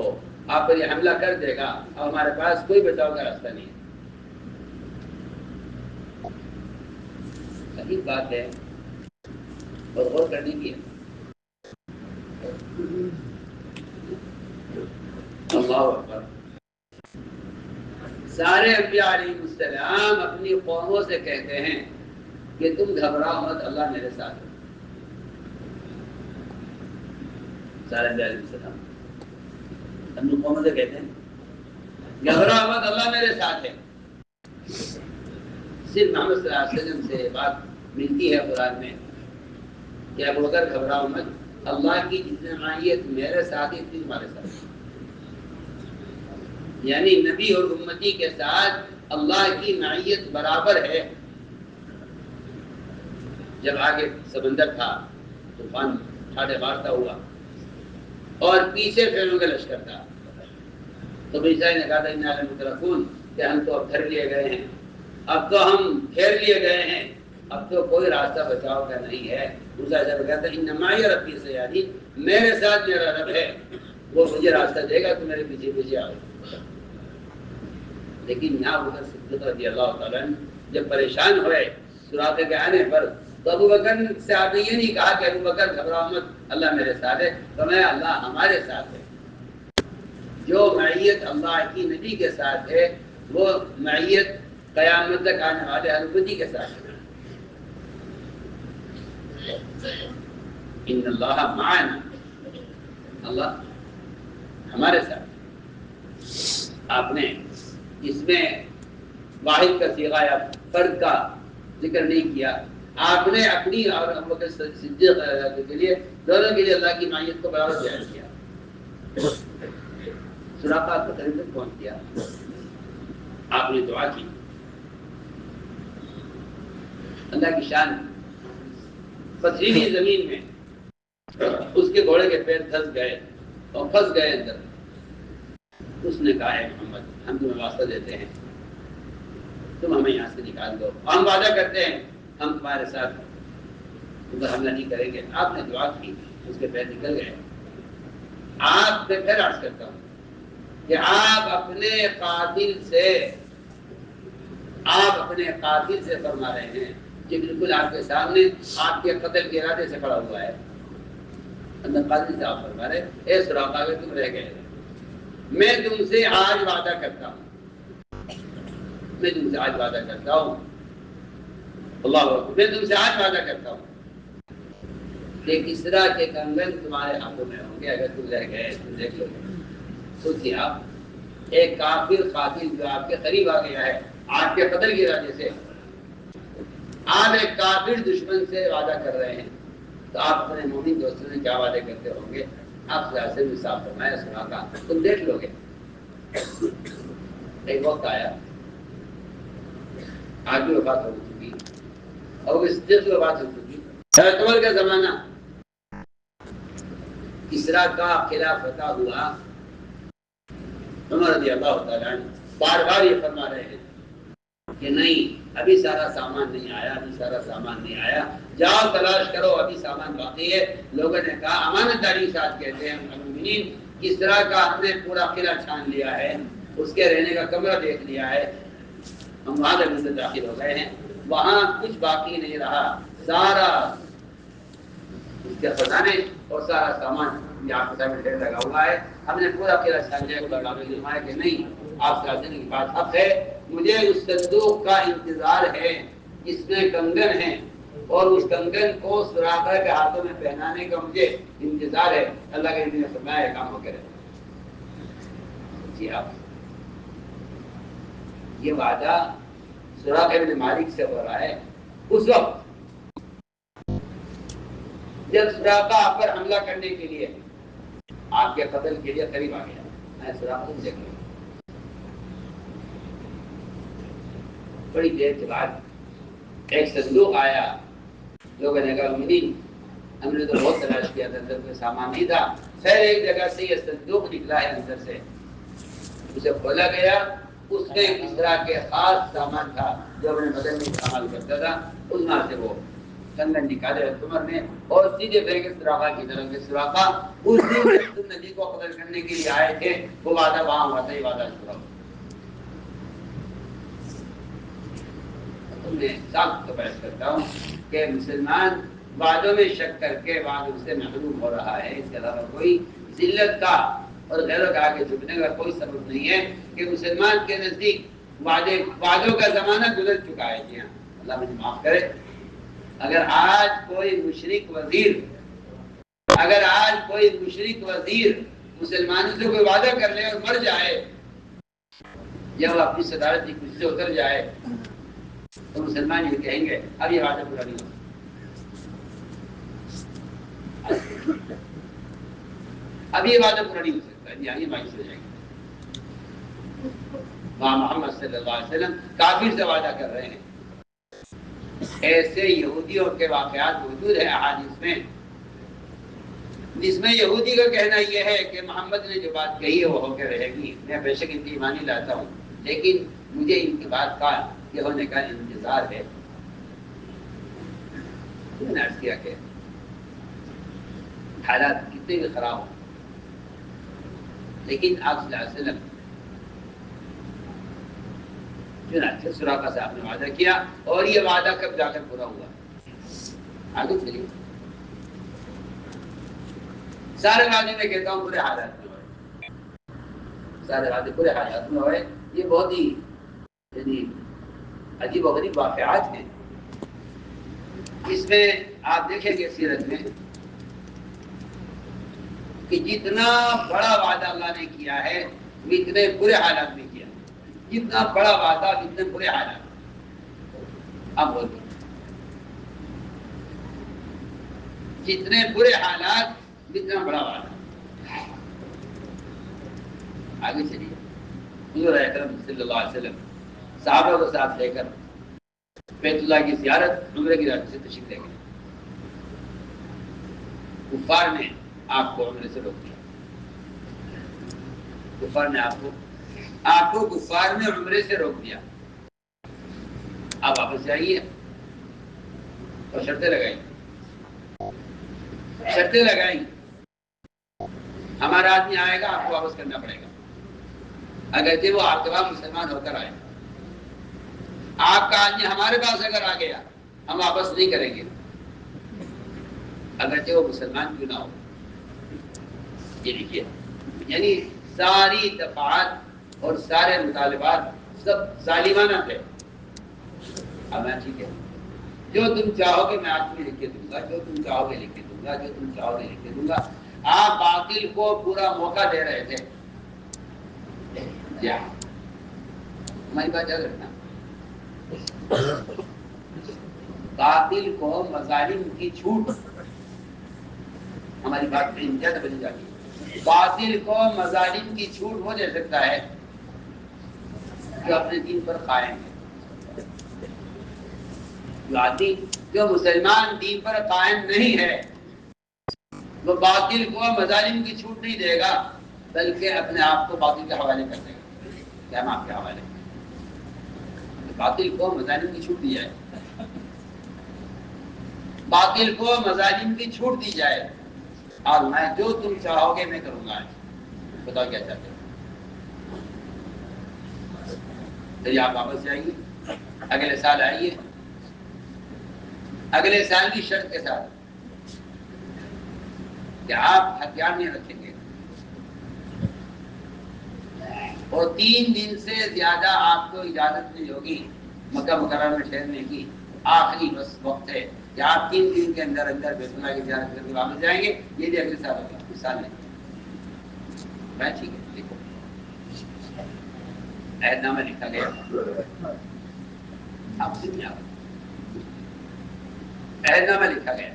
آپ پر یہ حملہ کر دے گا اور ہمارے پاس کوئی بچاؤ کا راستہ نہیں ہے. عجیب بات ہے اور غور کرنے کی ہے۔ اللہ اکبر۔ سارے انبیاء علیہ السلام اپنی قوموں سے کہتے ہیں کہ تم گھبراؤ مت، اللہ میرے ساتھ ہے۔ سارے انبیاء علیہ السلام اپنی قوموں سے کہتے ہیں گھبراؤ مت، اللہ میرے ساتھ ہے۔ صرف محمد صلی اللہ علیہ وسلم سے بات ملتی ہے قرآن میں کہ ابو بکر گھبراؤ مت، اللہ کی جتنی معیت میرے ساتھ ہے اتنی تمہارے ساتھ ہے۔ یعنی نبی اور امتی کے ساتھ اللہ کی معیت برابر ہے۔ جب آگے سمندر تھا، طوفان ٹھاٹھے مارتا ہوا اور پیچھے فرعون کا لشکر تھا، تو عیسیٰ نے کہا تھا انا لمدرکون کہ ہم تو اب گھر لیے گئے ہیں، اب تو ہم گھیر لیے گئے ہیں، اب تو کوئی راستہ بچاؤ کا نہیں ہے۔ موسیٰ نے کہا ان معی ربی سیہدین، میرے ساتھ میرا رب ہے، وہ مجھے راستہ دے گا، تو میرے پیچھے پیچھے آؤ۔ لیکن یہاں ابو بکر صدیق رضی اللہ تعالیٰ جب پریشان ہوئے سراقے کے آنے پر، تو ابو بکر سے آپ نے یہ نہیں کہا کہ ابو بکر گھبراؤ مت، اللہ میرے ساتھ ہے، فرمایا اللہ ہمارے ساتھ ہے۔ جو معیت اللہ کی نبی کے ساتھ ہے وہ معیت قیامت تک آنے والے ہر امتی کے ساتھ ہے۔ ان اللہ معنا، اللہ ہمارے ساتھ۔ آپ نے اس میں واحد کا صیغہ یا فرد کا ذکر نہیں کیا، آپ نے اپنی اور ابو بکر صدیق کے لیے دونوں کے لیے اللہ کی معیت کو برابر بیان کیا۔ سراقہ کو قریب تک پہنچ گیا، آپ نے دعا کی، اللہ کی شان پتھریلی زمین میں اس کے گھوڑے کے پیر دھس گئے اور پھنس گئے اندر۔ اس نے کہا ہے محمد ہم تمہیں واسطہ دیتے ہیں، تم ہمیں یہاں سے نکال دو، ہم وعدہ کرتے ہیں ہم تمہارے ساتھ تمہیں حملہ نہیں کریں گے۔ آپ نے دعا کی، اس کے پیر نکل گئے۔ آپ میں پھر عرض کرتا ہوں کہ آپ اپنے قاتل سے فرما رہے ہیں کہ بالکل آپ کے سامنے آپ کے قتل کے ارادے سے کھڑا ہوا ہے۔ اندر قاتل سے آپ فرما رہے اے سراقہ اگر تم رہ گئے، میں تم سے آج وعدہ کرتا ہوں، میں تم سے آج وعدہ کرتا ہوں، اللہ اکبر، میں تم سے آج وعدہ کرتا ہوں کہ کسریٰ کے کنگن تمہارے ہاتھوں میں ہوں گے اگر تم رہ گئے، تم دیکھ لو گے۔ سوچیے آپ، ایک کافر قاتل جو آپ کے قریب آ گیا ہے آپ کے قتل کے ارادے سے، آپ ایک کافر دشمن سے وعدہ کر رہے ہیں، تو آپ اپنے مومن دوستوں سے کیا وعدے کرتے ہوں گے؟ آپ سے صاف فرمایا سراقہ تم دیکھ لو گے۔ ایک وقت آیا، آج بھی وفات ہو چکی اور اس دن وفات ہو چکی، حضرت عمر کا زمانہ، کسریٰ کا قلعہ فتح ہوا، عمر رضی اللہ تعالیٰ عنہ بار بار یہ فرما رہے ہیں کہ نہیں ابھی سارا سامان نہیں آیا، ابھی سارا سامان نہیں آیا، جاؤ تلاش کرو، ابھی سامان باقی ہے۔ لوگوں نے کہا امانت داری ساتھ کہتے ہیں مومنین، کسریٰ کا ہم نے پورا قلعہ چھان لیا ہے، اس کے رہنے کا کمرہ دیکھ لیا ہے، ہم وہاں جب اندر داخل ہو گئے ہیں، وہاں کچھ باقی نہیں رہا، سارا اس کے خزانے اور سارا سامان یہاں کے سامنے ڈھیر لگا ہوا ہے، ہم نے پورا قلعہ چھان لیا۔ خدا نے فرمایا کہ نہیں، آپ سے آنے کی بات حق ہے، مجھے اس صندوق کا انتظار ہے جس میں کنگن ہیں، اور اس کنگن کو سراقہ کے ہاتھوں میں پہنانے کا مجھے انتظار ہے۔ اللہ کے نبی نے فرمایا کام ہو کرے۔ جی آپ، یہ وعدہ سراقہ بن مالک سے ہو رہا ہے اس وقت جب سراقہ آپ پر حملہ کرنے کے لیے، آپ کے قتل کے لیے قریب آ گیا۔ میں سراقہ سے دیکھ لوں، بڑی دیر کے بعد ایک صندوق آیا، لوگوں نے کہا امین ہم نے تو بہت تلاش کیا تھا، اندر کوئی سامان نہیں تھا، خیر ایک جگہ سے یہ صندوق نکلا ہے، اندر سے اسے کھولا گیا، اس میں کسریٰ کے خاص سامان تھا جو اپنے بدن میں استعمال کرتا تھا، اس میں سے وہ کنگن نکالے عمر نے اور سیدھے پھینکے سراقہ کی طرف کہ سراقہ اس دن جب تم نبی کو قتل کرنے کے لیے آئے تھے وہ وعدہ وہاں ہوا تھا، یہ وعدہ پورا ہوا۔ میں سخت بحث کرتا ہوں کہ مسلمان وعدوں میں شک کر کے وعدوں سے محروم ہو رہا ہے، اس کے علاوہ کوئی ذلت کا اور غیروں کے آگے جھکنے کا کوئی سبب نہیں ہے کہ مسلمان کے نزدیک وعدوں کا زمانہ گزر چکا ہے۔ جی ہاں، اللہ مجھے معاف کرے۔ اگر آج کوئی مشرک وزیر مسلمانوں سے کوئی وعدہ کر لے اور مر جائے یا وہ اپنی صدارت کی کرسی سے اتر جائے تو مسلمان یہ کہیں گے اب یہ وعدہ پورا نہیں ہو سکتا، اب یہ وعدہ پورا نہیں ہو سکتا، یعنی مایوس ہو جائے گا۔ وہاں محمد صلی اللہ علیہ وسلم کافر سے وعدہ کر رہے ہیں۔ ایسے یہودیوں کے واقعات موجود ہیں احادیث میں جس میں یہودی کا کہنا یہ ہے کہ محمد نے جو بات کہی ہے وہ ہو کے رہے گی، میں بے شک ان کی ایمانی لاتا ہوں لیکن مجھے ان کی بات کا یہ ہونے کا انتظار ہے۔ میں نے عرض کیا کہ حالات کتنے بھی خراب ہوں لیکن آپ صلی اللہ علیہ وسلم چنانچہ سراقہ صاحب نے وعدہ کیا اور یہ وعدہ کب جا کر پورا ہوا؟ آگے چلیے۔ سارے وعدے میں کہتا ہوں برے حالات میں ہوئے، سارے وعدے برے حالات میں ہوئے۔ یہ بہت ہی یعنی عجیب و غریب واقعات ہیں۔ اس میں آپ دیکھیں گے سیرت میں کہ جتنا بڑا وعدہ اللہ نے کیا ہے وہ اتنے برے حالات میں کیا، جتنا بڑا وعدہ اتنے برے حالات۔ اب بولتے جتنے برے حالات اتنا بڑا وعدہ۔ آگے چلیے۔ حضور اکرم صلی اللہ علیہ وسلم صحابہ کو ساتھ لے کر بیت اللہ کی زیارت عمرے کی راہ سے تشریف لے گئے۔ کفار نے آپ کو عمرے سے روک دیا، کفار نے کفار نے عمرے سے روک دیا۔ آپ واپس جائیے اور شرطیں لگائیں ہمارا آدمی آئے گا آپ کو واپس کرنا پڑے گا، اگرچہ وہ آپ کے پاس مسلمان ہو کر آئے۔ آپ کا آدمی ہمارے پاس اگر آ گیا ہم واپس نہیں کریں گے اگرچہ وہ مسلمان کیوں نہ ہو۔ یہ لکھیے، یعنی ساری دفعات اور سارے مطالبات سب ظالمانہ تھے۔ اب میں ٹھیک ہے، جو تم چاہو گے میں آدمی لکھ کے دوں گا، جو تم چاہو گے لکھ کے دوں گا، جو تم چاہو گے لکھ کے دوں گا۔ آپ باطل کو پورا موقع دے رہے تھے۔ کیا ہماری بات یاد رکھنا، باطل کو مظالم کی چھوٹ، ہماری بات میں انتہا بنی جاتی ہے۔ باطل کو مظالم کی چھوٹ وہ دے سکتا ہے جو اپنے دین پر قائم ہے۔ جو مسلمان دین پر قائم نہیں ہے وہ باطل کو مظالم کی چھوٹ نہیں دے گا بلکہ اپنے آپ کو باطل کے حوالے کر دے گا۔ کیا ہم آپ کے حوالے باطل کو مظالم کی چھوٹ دی جائے، باطل کو مظالم کی چھوٹ دی جائے اور میں جو تم چاہو گے میں کروں گا۔ آج بتاؤ کیا چاہتے ہو؟ پھر آپ واپس جائیں گے، اگلے سال آئیے، اگلے سال کی شرط کے ساتھ کہ آپ ہتھیار نہیں رکھیں گے اور 3 دن سے زیادہ آپ کو اجازت نہیں ہوگی مکہ مکرمہ میں ٹھہرنے کی۔ آخری بس وقت ہے کہ آپ 3 دن کے اندر بیت اللہ کی زیارت کر کے واپس جائیں گے۔ یہ بھی اگلے سال ہوگا، اس سال نہیں۔ میں ٹھیک ہے، دیکھو عہد نامہ لکھا گیا، آپ سے نہیں آ عہد نامہ لکھا گیا۔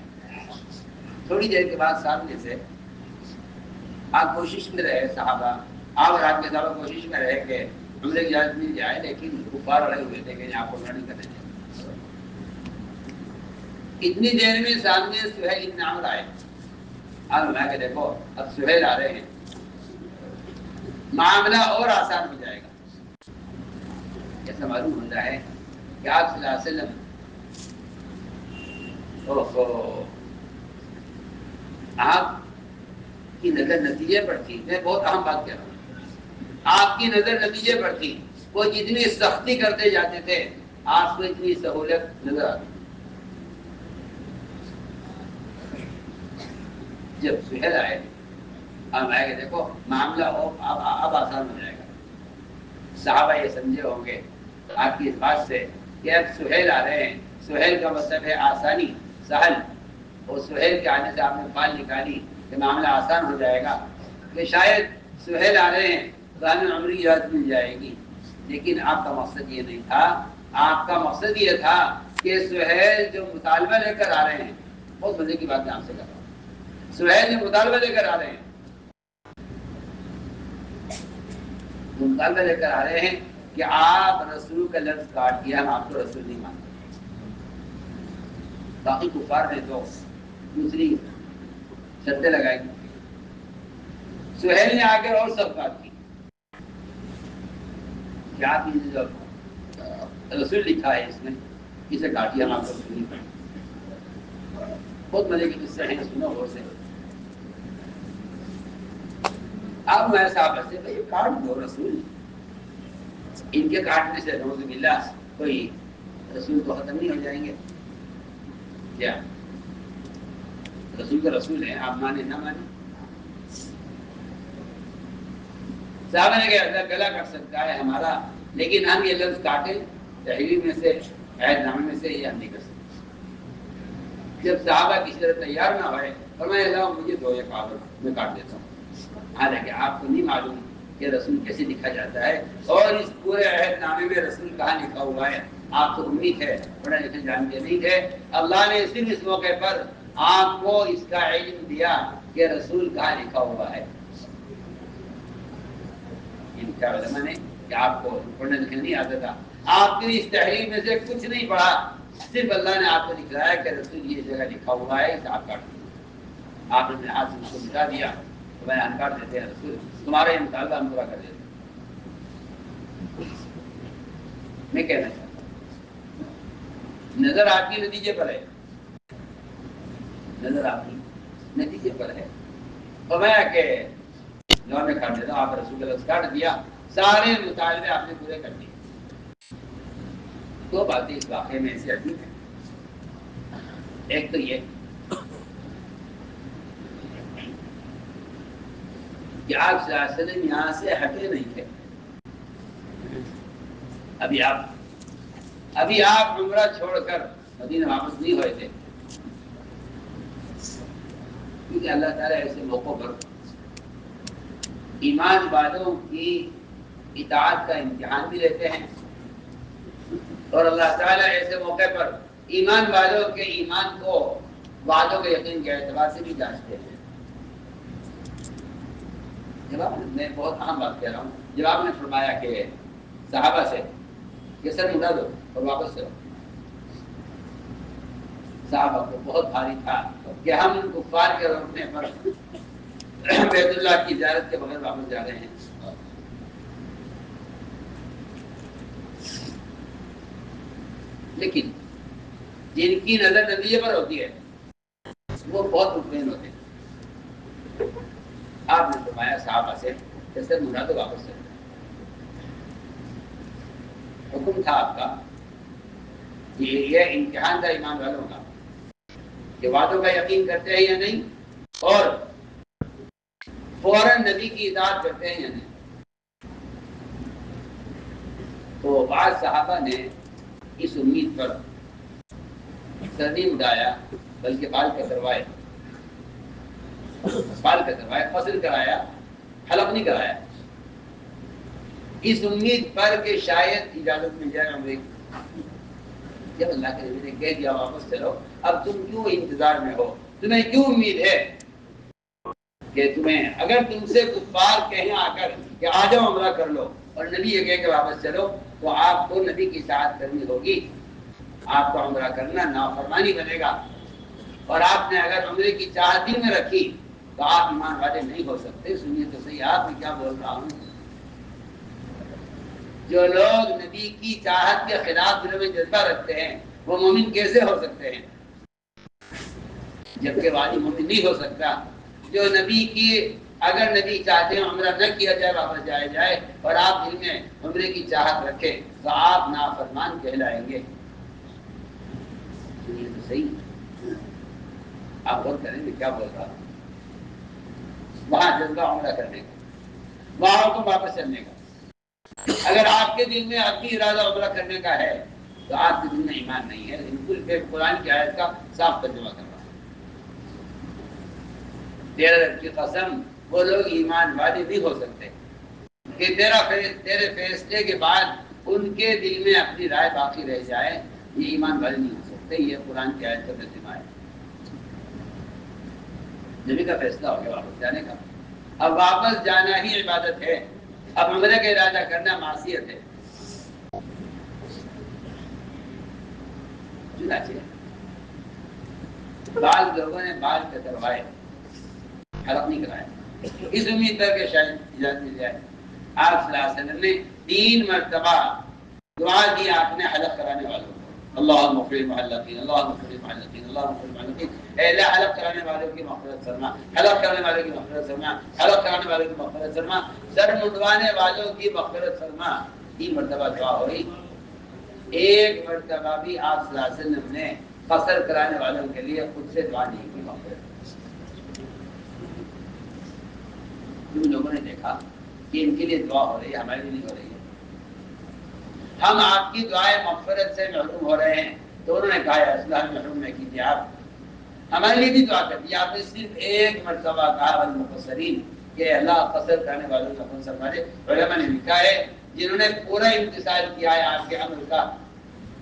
تھوڑی دیر کے بعد سامنے سے آپ کوشش میں رہے، صحابہ آپ اور آپ کے صحابہ کوشش میں رہے کہ عمرے کی اجازت مل جائے، لیکن کفار اڑے ہوئے تھے کہ آپ کو عمرہ نہیں کرنے دیں۔ اتنی دیر میں سامنے سہیل ابن عمرو آئے۔ اب میں کہ دیکھو اب سہیل آ رہے ہیں، معاملہ اور آسان ہو جائے گا۔ ایسا معلوم ہوتا ہے کہ آپ صلی اللہ علیہ وسلم آپ کی نظر نتیجے پر تھی۔ میں بہت اہم بات کہہ رہا ہوں، آپ کی نظر نتیجے پر تھی۔ وہ جتنی سختی کرتے جاتے تھے آپ کو اتنی سہولت نظر آتی؟ جب سہیل آئے اب آئے گا، دیکھو معاملہ اب آسان ہو جائے گا. صحابہ یہ سمجھے ہوں گے آپ کی اس بات سے کہ اب سہیل آ رہے ہیں. سہیل کا مطلب ہے آسانی، سہل. اور سہیل کے آنے سے آپ نے فال نکالی کہ معاملہ آسان ہو جائے گا، کہ شاید سہیل آ رہے ہیں تو ہمیں عمری یاد مل جائے گی. لیکن آپ کا مقصد یہ نہیں تھا. آپ کا مقصد یہ تھا کہ سہیل جو مطالبہ لے کر آ رہے ہیں، بہت مزے کی بات میں آپ سے کر رہا ہوں، سہیل جو مطالبہ لے کر آ رہے ہیں، مطالبہ لے کر آ رہے ہیں کہ آپ رسول کا لفظ کاٹ دیا، ہم آپ کو رسول نہیں مانتے. باقی کفار نے تو دوسری شرطیں لگائی. سہیل نے آ کر اور سب بات کی کہ آپ جو رسول لکھا ہے اس میں اسے کاٹیا، ہم آپ کو رسول نہیں مانتے. بہت مزے کی قصے ہیں، سنو غور سے. اب میں صاحب سے بھائی کاٹ دو رسول، ان کے کاٹنے سے نعوذ باللہ کوئی رسول تو ختم نہیں ہو جائیں گے کیا؟ رسول تو رسول ہے، آپ مانے نہ مانے. صحابہ نے کہا اللہ گلا کٹ سکتا ہے ہمارا، لیکن ہم یہ لفظ کاٹیں تحریر میں سے، عہد نامے میں سے، یہ ہم نہیں کر سکتے. جب صحابہ کسی طرح تیار نہ ہوئے فرمایا اللہ مجھے دو یہ کاغذ میں کاٹ دیتا ہوں. حالانکہ آپ کو نہیں معلوم کہ رسول کیسے لکھا جاتا ہے، اور اس پورے عہد نامے میں رسول کہاں لکھا ہوا ہے. آپ تو امید ہے پڑھے لکھے جانتے نہیں تھے. اللہ نے صرف اس موقع پر آپ کو اس کا علم دیا کہ رسول کہاں لکھا ہوا ہے. ان کا علماء نے کہ آپ کو پڑھنے لکھنے نہیں آتا تھا، آپ کی اس تحریر میں سے کچھ نہیں پڑھا، صرف اللہ نے آپ کو دکھلایا کہ رسول یہ جگہ لکھا ہوا ہے، اسے آپ کاٹ دیا. آپ نے ہاتھ سے اس کو مٹا دیا تو میں انکار دیتے ہیں رسول تمہارا یہ مطالبہ ہم پورا کر دیتے. میں کہنا چاہتا ہوں نظر آپ کی نتیجے پر ہے، نظر آپ کی نتیجے پر ہے. تو میں کہ جو میں کاٹ دیتا ہوں، آپ رسول اللہ کاٹ دیا، سارے مطالبے آپ نے پورے کر دیے. دو باتیں اس واقعے میں ایسی عجیب ہیں. ایک تو یہ کہ آپ صلی اللہ علیہ وسلم یہاں سے ہٹے نہیں تھے. ابھی آپ عمرہ چھوڑ کر مدینہ واپس نہیں ہوئے تھے، کیونکہ اللہ تعالیٰ ایسے موقعوں پر ایمان والوں کی اطاعت کا امتحان بھی لیتے ہیں، اور اللہ تعالیٰ ایسے موقع پر ایمان والوں کے ایمان کو وعدوں کے یقین کے اعتبار سے بھی جانچتے ہیں. جواب میں بہت اہم بات کہہ رہا ہوں. جب آپ نے فرمایا کہ صحابہ سے کہ سر اٹھا دو اور واپس چلو، صحابہ کو بہت بھاری تھا کہ ہم کفار کے روکنے پر بیت اللہ کی زیارت کے بغیر واپس جا رہے ہیں. لیکن جن کی نظر نتیجے پر ہوتی ہے وہ بہت مطمئن ہوتے ہیں. آپ نے فرمایا صحابہ سے کہ سر اٹھا دو واپس چلو. حکم تھا آپ کا کہ یہ امتحان تھا ایمان والوں کا کہ وعدوں کا یقین کرتے ہیں یا نہیں، اور فوراً نبی کی اطاعت کرتے ہیں یا نہیں. تو بعض صحابہ نے اس امید پر سردی اٹھایا، بلکہ بال کتروائے، فصل کرایا، حلق نہیں کرایا، اس امید پر کہ شاید اجازت مل جائے عمرے کی. جب اللہ کے نبی نے کہہ دیا واپس چلو، اب تم کیوں انتظار میں ہو؟ تمہیں کیوں امید ہے کہ تمہیں اگر تم سے کفار کہیں آ کر کہ آ جاؤ عمرہ کر لو، اور نبی یہ کہے کہ واپس چلو، تو آپ کو نبی کی اطاعت کرنی ہوگی. آپ کا عمرہ کرنا نافرمانی بنے گا، اور آپ نے اگر عمرے کی چاہت دل میں رکھی تو آپ ایمان والے نہیں ہو سکتے. سنیے تو صحیح آپ میں کیا بول رہا ہوں. جو لوگ نبی کی چاہت کے خلاف دل میں جذبہ رکھتے ہیں وہ مومن کیسے ہو سکتے ہیں؟ جبکہ والی مومن نہیں ہو سکتا. جو نبی کی اگر نبی چاہتے ہیں عمرہ نہ کیا جائے، واپس جایا جائے، اور آپ دل میں عمرے کی چاہت رکھیں تو آپ نافرمان کہلائیں گے۔ سنیے تو صحیح، آپ غور کریں گے کیا بول رہا ہوں۔ وہاں جذبہ عمرہ کرنے کا، وہاں کو واپس چلنے کا۔ اگر آپ کے دل میں اپنی ارادہ عمرہ کرنے کا ہے تو آپ کے دل میں ایمان نہیں ہے، بالکل پھر قرآن کی آیت کا صاف ترجمہ کر رہا ہے۔ تیرے رب کی قسم، وہ لوگ ایمان والے بھی ہو سکتے کہ تیرے فیصلے کے بعد ان کے دل میں اپنی رائے باقی رہ جائے، یہ ایمان والے نہیں ہو سکتے۔ یہ قرآن کی آیت کا ترجمہ ہے۔ نبی کا فیصلہ ہو گیا واپس جانے کا، اب واپس جانا ہی عبادت ہے، اب عمرے کا ارادہ کرنا معصیت ہے۔ چنانچہ بعض لوگوں نے بال کتروائے، حلق نہیں کرایا، اس امید پر کہ شاید اجازت مل جائے۔ آپ صلی اللہ علیہ وسلم نے 3 مرتبہ دعا دی آپ نے حلق کرانے والوں کو، اللہم اغفر للمحلقین، اللہم اغفر للمحلقین، اللہم اغفر للمحلقین۔ اے اللہ حلق کرانے والوں کی مغفرت فرما، حلق کرانے والوں کی مغفرت فرما، حلق کرانے والوں کی مغفرت فرما، سر منڈوانے والوں کی مغفرت فرما۔ 3 مرتبہ دعا ہوئی۔ 1 مرتبہ بھی آپ صلی اللہ علیہ وسلم نے قصر کرانے والوں کے لیے خود سے دعا نہیں کی مغفرت۔ ان لوگوں نے دیکھا کہ ان کے لیے دعا ہو رہی ہے، ہمارے لیے نہیں ہو رہی ہے، ہم آپ کی دعائیں مغفرت سے محروم ہو رہے ہیں، تو انہوں نے کہا یا رسول اللہ محروم نہیں کیجیے، آپ ہمارے لیے بھی دعا کر دی۔ آپ نے صرف 1 مرتبہ کہا والمقصرین کہ اللہ قصر کرنے والوں کا کون سا ہمارے علماء نے لکھا ہے جنہوں نے پورا امتثال کیا ہے آپ کے امر کا،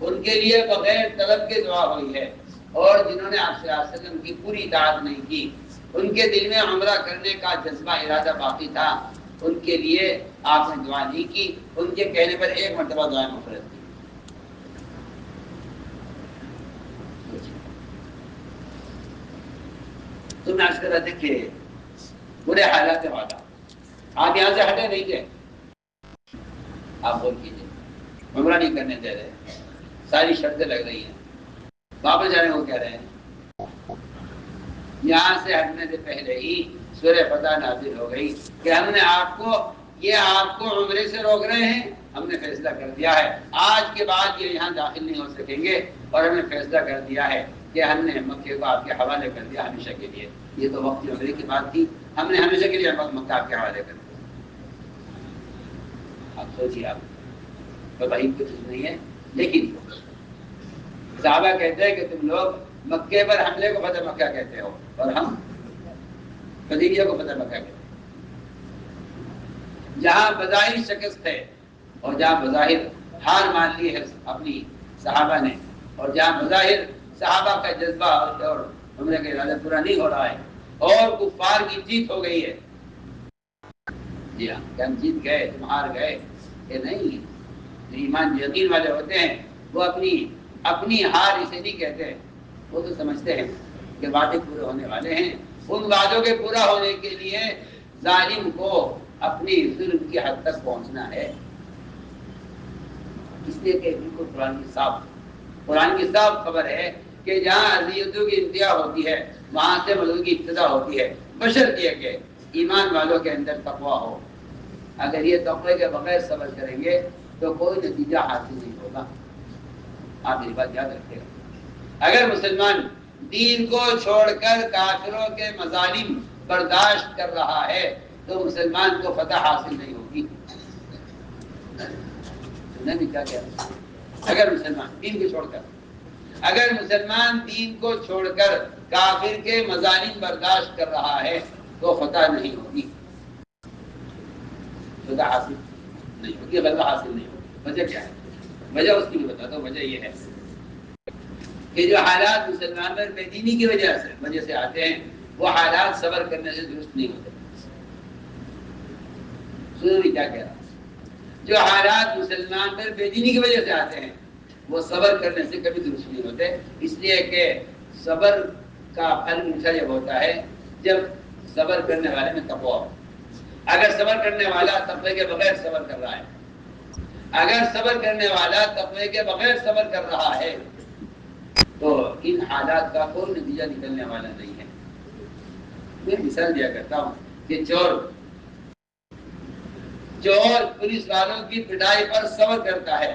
ان کے لیے بغیر طلب کے دعا ہوئی ہے، اور جنہوں نے آپ صلی اللہ علیہ وسلم کی پوری اطاعت نہیں کی، ان کے دل میں عمرہ کرنے کا جذبہ ارادہ باقی تھا، ان کے لیے آپ نے دعا نہیں کی، ان کے کہنے پر 1 مرتبہ دعا مغفرت کی۔ تم آج کر رہتے کہ برے حالات میں وعدہ، آپ یہاں سے ہٹے نہیں گئے، آپ بول کیجیے عمرہ نہیں کرنے دے رہے، ساری شرطیں لگ رہی ہیں، واپس جانے کو کہہ رہے ہیں۔ یہاں سے ہٹنے سے پہلے ہی سورہ فتح نازل ہو گئی کہ ہم نے آپ کو عمرے سے روک رہے ہیں، ہم نے فیصلہ کر دیا ہے آج کے بعد یہ یہاں داخل نہیں ہو سکیں گے، اور ہم نے فیصلہ کر دیا ہے کہ ہم نے مکے کو آپ کے حوالے کر دیا ہمیشہ کے لیے۔ یہ تو وقت عمرے کی بات تھی، ہم نے ہمیشہ کے لیے مکہ آپ کے حوالے کر دیا۔ آپ سوچیے، آپ بھائی کچھ نہیں ہے، لیکن صحابہ کہتے ہیں کہ تم لوگ مکے پر حملے کو فتح مکہ کہتے ہو، اور ہم حدیبیہ کو فتح مکہ کہتے ہیں۔ جہاں بظاہر شکست ہے اور جہاں بظاہر ہار مان لی ہے اپنی صحابہ نے، اور جہاں بظاہر صحابہ کا جذبہ اور عمرے کا ارادہ پورا نہیں ہو رہا ہے اور کفار کی جیت ہو گئی ہے، جی ہاں کہ ہم جیت گئے، تم ہار گئے، کہ نہیں، جو ایمان یقین والے ہوتے ہیں وہ اپنی ہار اسے نہیں کہتے، وہ تو سمجھتے ہیں کہ وعدے پورے ہونے والے ہیں، ان وعدوں کے پورا ہونے کے لیے ظالم کو اپنی ظلم کی حد تک پہنچنا ہے۔ اس لیے کہ بالکل قرآن کی صاف خبر ہے کہ جہاں اذیتوں کی انتہا ہوتی ہے وہاں سے مدد کی ابتدا ہوتی ہے، بشرطیہ کہ ایمان والوں کے اندر تقویٰ ہو۔ اگر یہ تقوی کے بغیر صبر کریں گے تو کوئی نتیجہ حاصل نہیں ہوگا۔ آپ یہ بات یاد رکھیں، اگر مسلمان دین کو چھوڑ کر کافروں کے مظالم برداشت کر رہا ہے تو مسلمان کو فتح حاصل نہیں ہوگی۔ کیا کہہ اگر مسلمان دین کو چھوڑ کر کافر کے مظالم برداشت کر رہا ہے تو فتح نہیں ہوگی، فتح حاصل نہیں ہوگی، غلبہ حاصل نہیں ہوگی۔ وجہ کیا ہے؟ وجہ اس کی بھی بتا دو۔ وجہ یہ ہے کہ جو حالات مسلمان پر بے دینی کی وجہ سے آتے ہیں وہ حالات صبر کرنے سے درست نہیں ہوتے۔ سنو بھی کیا کہہ رہا، جو حالات مسلمان پر بے دینی کی وجہ سے آتے ہیں وہ صبر کرنے سے کبھی درست نہیں ہوتے، اس لیے کہ صبر کا پھل میٹھا جب ہوتا ہے جب صبر کرنے والے میں تقویٰ ہو۔ اگر صبر کرنے والا تقوی کے بغیر صبر کر رہا ہے، اگر صبر کرنے والا تقوی کے بغیر صبر کر رہا ہے تو ان حالات کا کوئی نتیجہ نکلنے والا نہیں ہے۔ میں مثال دیا کرتا ہوں کہ چور پولیس والوں کی پٹائی پر صبر کرتا ہے.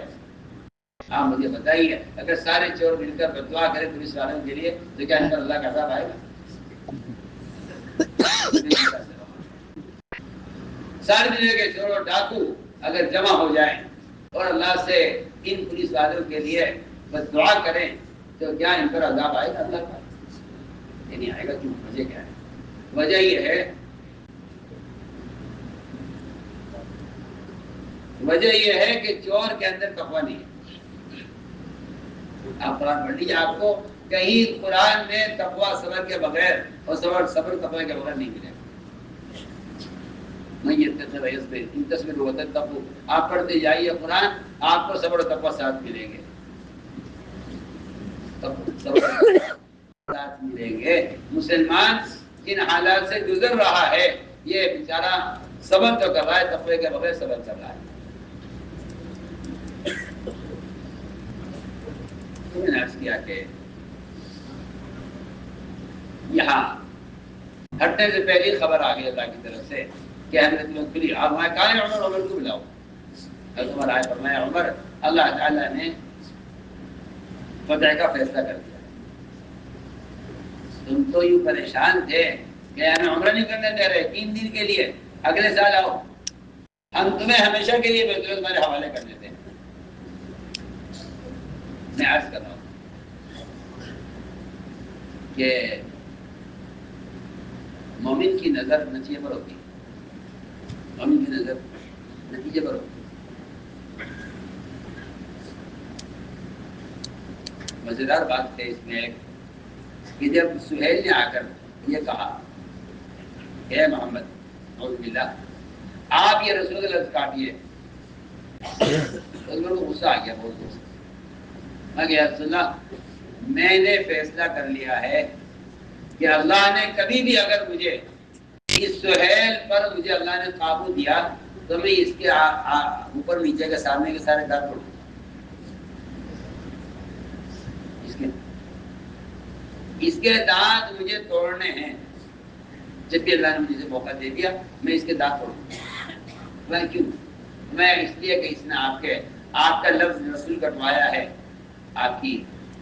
آپ مجھے بتائیے اگر سارے چور مل کر بدعا کرے پولیس والوں کے لیے تو کیا ان پر اللہ کا عذاب آئے گا؟ سارے دنیا کے چور اور ڈاکو اگر جمع ہو جائیں اور اللہ سے ان پولیس والوں کے لیے بدعا کریں تو کیا ان پر عذاب آئے گا اللہ کا؟ نہیں آئے گا. کیوں؟ وجہ کیا ہے؟ وجہ یہ ہے کہ چور کے اندر تقویٰ نہیں ہے. آپ قرآن پڑھ لیجیے، آپ کو کہیں قرآن میں تقویٰ صبر کے بغیر اور صبر تقویٰ کے بغیر نہیں ملے گا. آپ پڑھتے جائیے قرآن، آپ کو صبر و تقویٰ ساتھ ملیں گے. ساتھ ملیں گے. مسلمان جن حالات سے گزر رہا ہے یہ بیچارہ صبر تو کر رہا ہے، تقوی کے بغیر صبر کر رہا ہے. میں نے عرض کیا کہ یہاں ہٹنے سے پہلی خبر آ گئی اللہ کی طرف سے کہ حضرت مقبلی عمر کو بلاؤ. حضرت عمر آئے، فرمایا عمر اللہ تعالیٰ نے فتح کا فیصلہ کر دیا. تم تو یوں پریشان تھے کہ ہمیں عمرہ نہیں کرنے دے رہے 3 دن کے لیے، اگلے سال آؤ، ہم تمہیں ہمیشہ کے لیے بیت المال کے حوالے کر دیتے ہیں. میں عرض کر رہا ہوں کہ مومن کی نظر نتیجے پر ہوتی ہے. مومن کی نظر نتیجے پر ہوتی ہے. مزیدار بات ہے اس میں ایک کہ جب سہیل نے آ کر یہ کہا اے محمد نعوذ باللہ آپ یہ رسول کا لفظ کاٹیے، اس کو غصہ آ گیا بہت غصہ. میں کہ یا رسول اللہ میں نے فیصلہ کر لیا ہے کہ اللہ نے کبھی بھی اگر مجھے اس سہیل پر مجھے اللہ نے قابو دیا تو میں اس کے اوپر نیچے کے سامنے کے سارے دانت توڑ دوں. اس کے دانت مجھے توڑنے ہیں. جب بھی اللہ نے مجھے موقع دے دیا میں اس کے دانت توڑوں. میں کیوں؟ میں اس لیے کہ اس نے آپ کا لفظ رسول کٹوایا ہے، آپ کی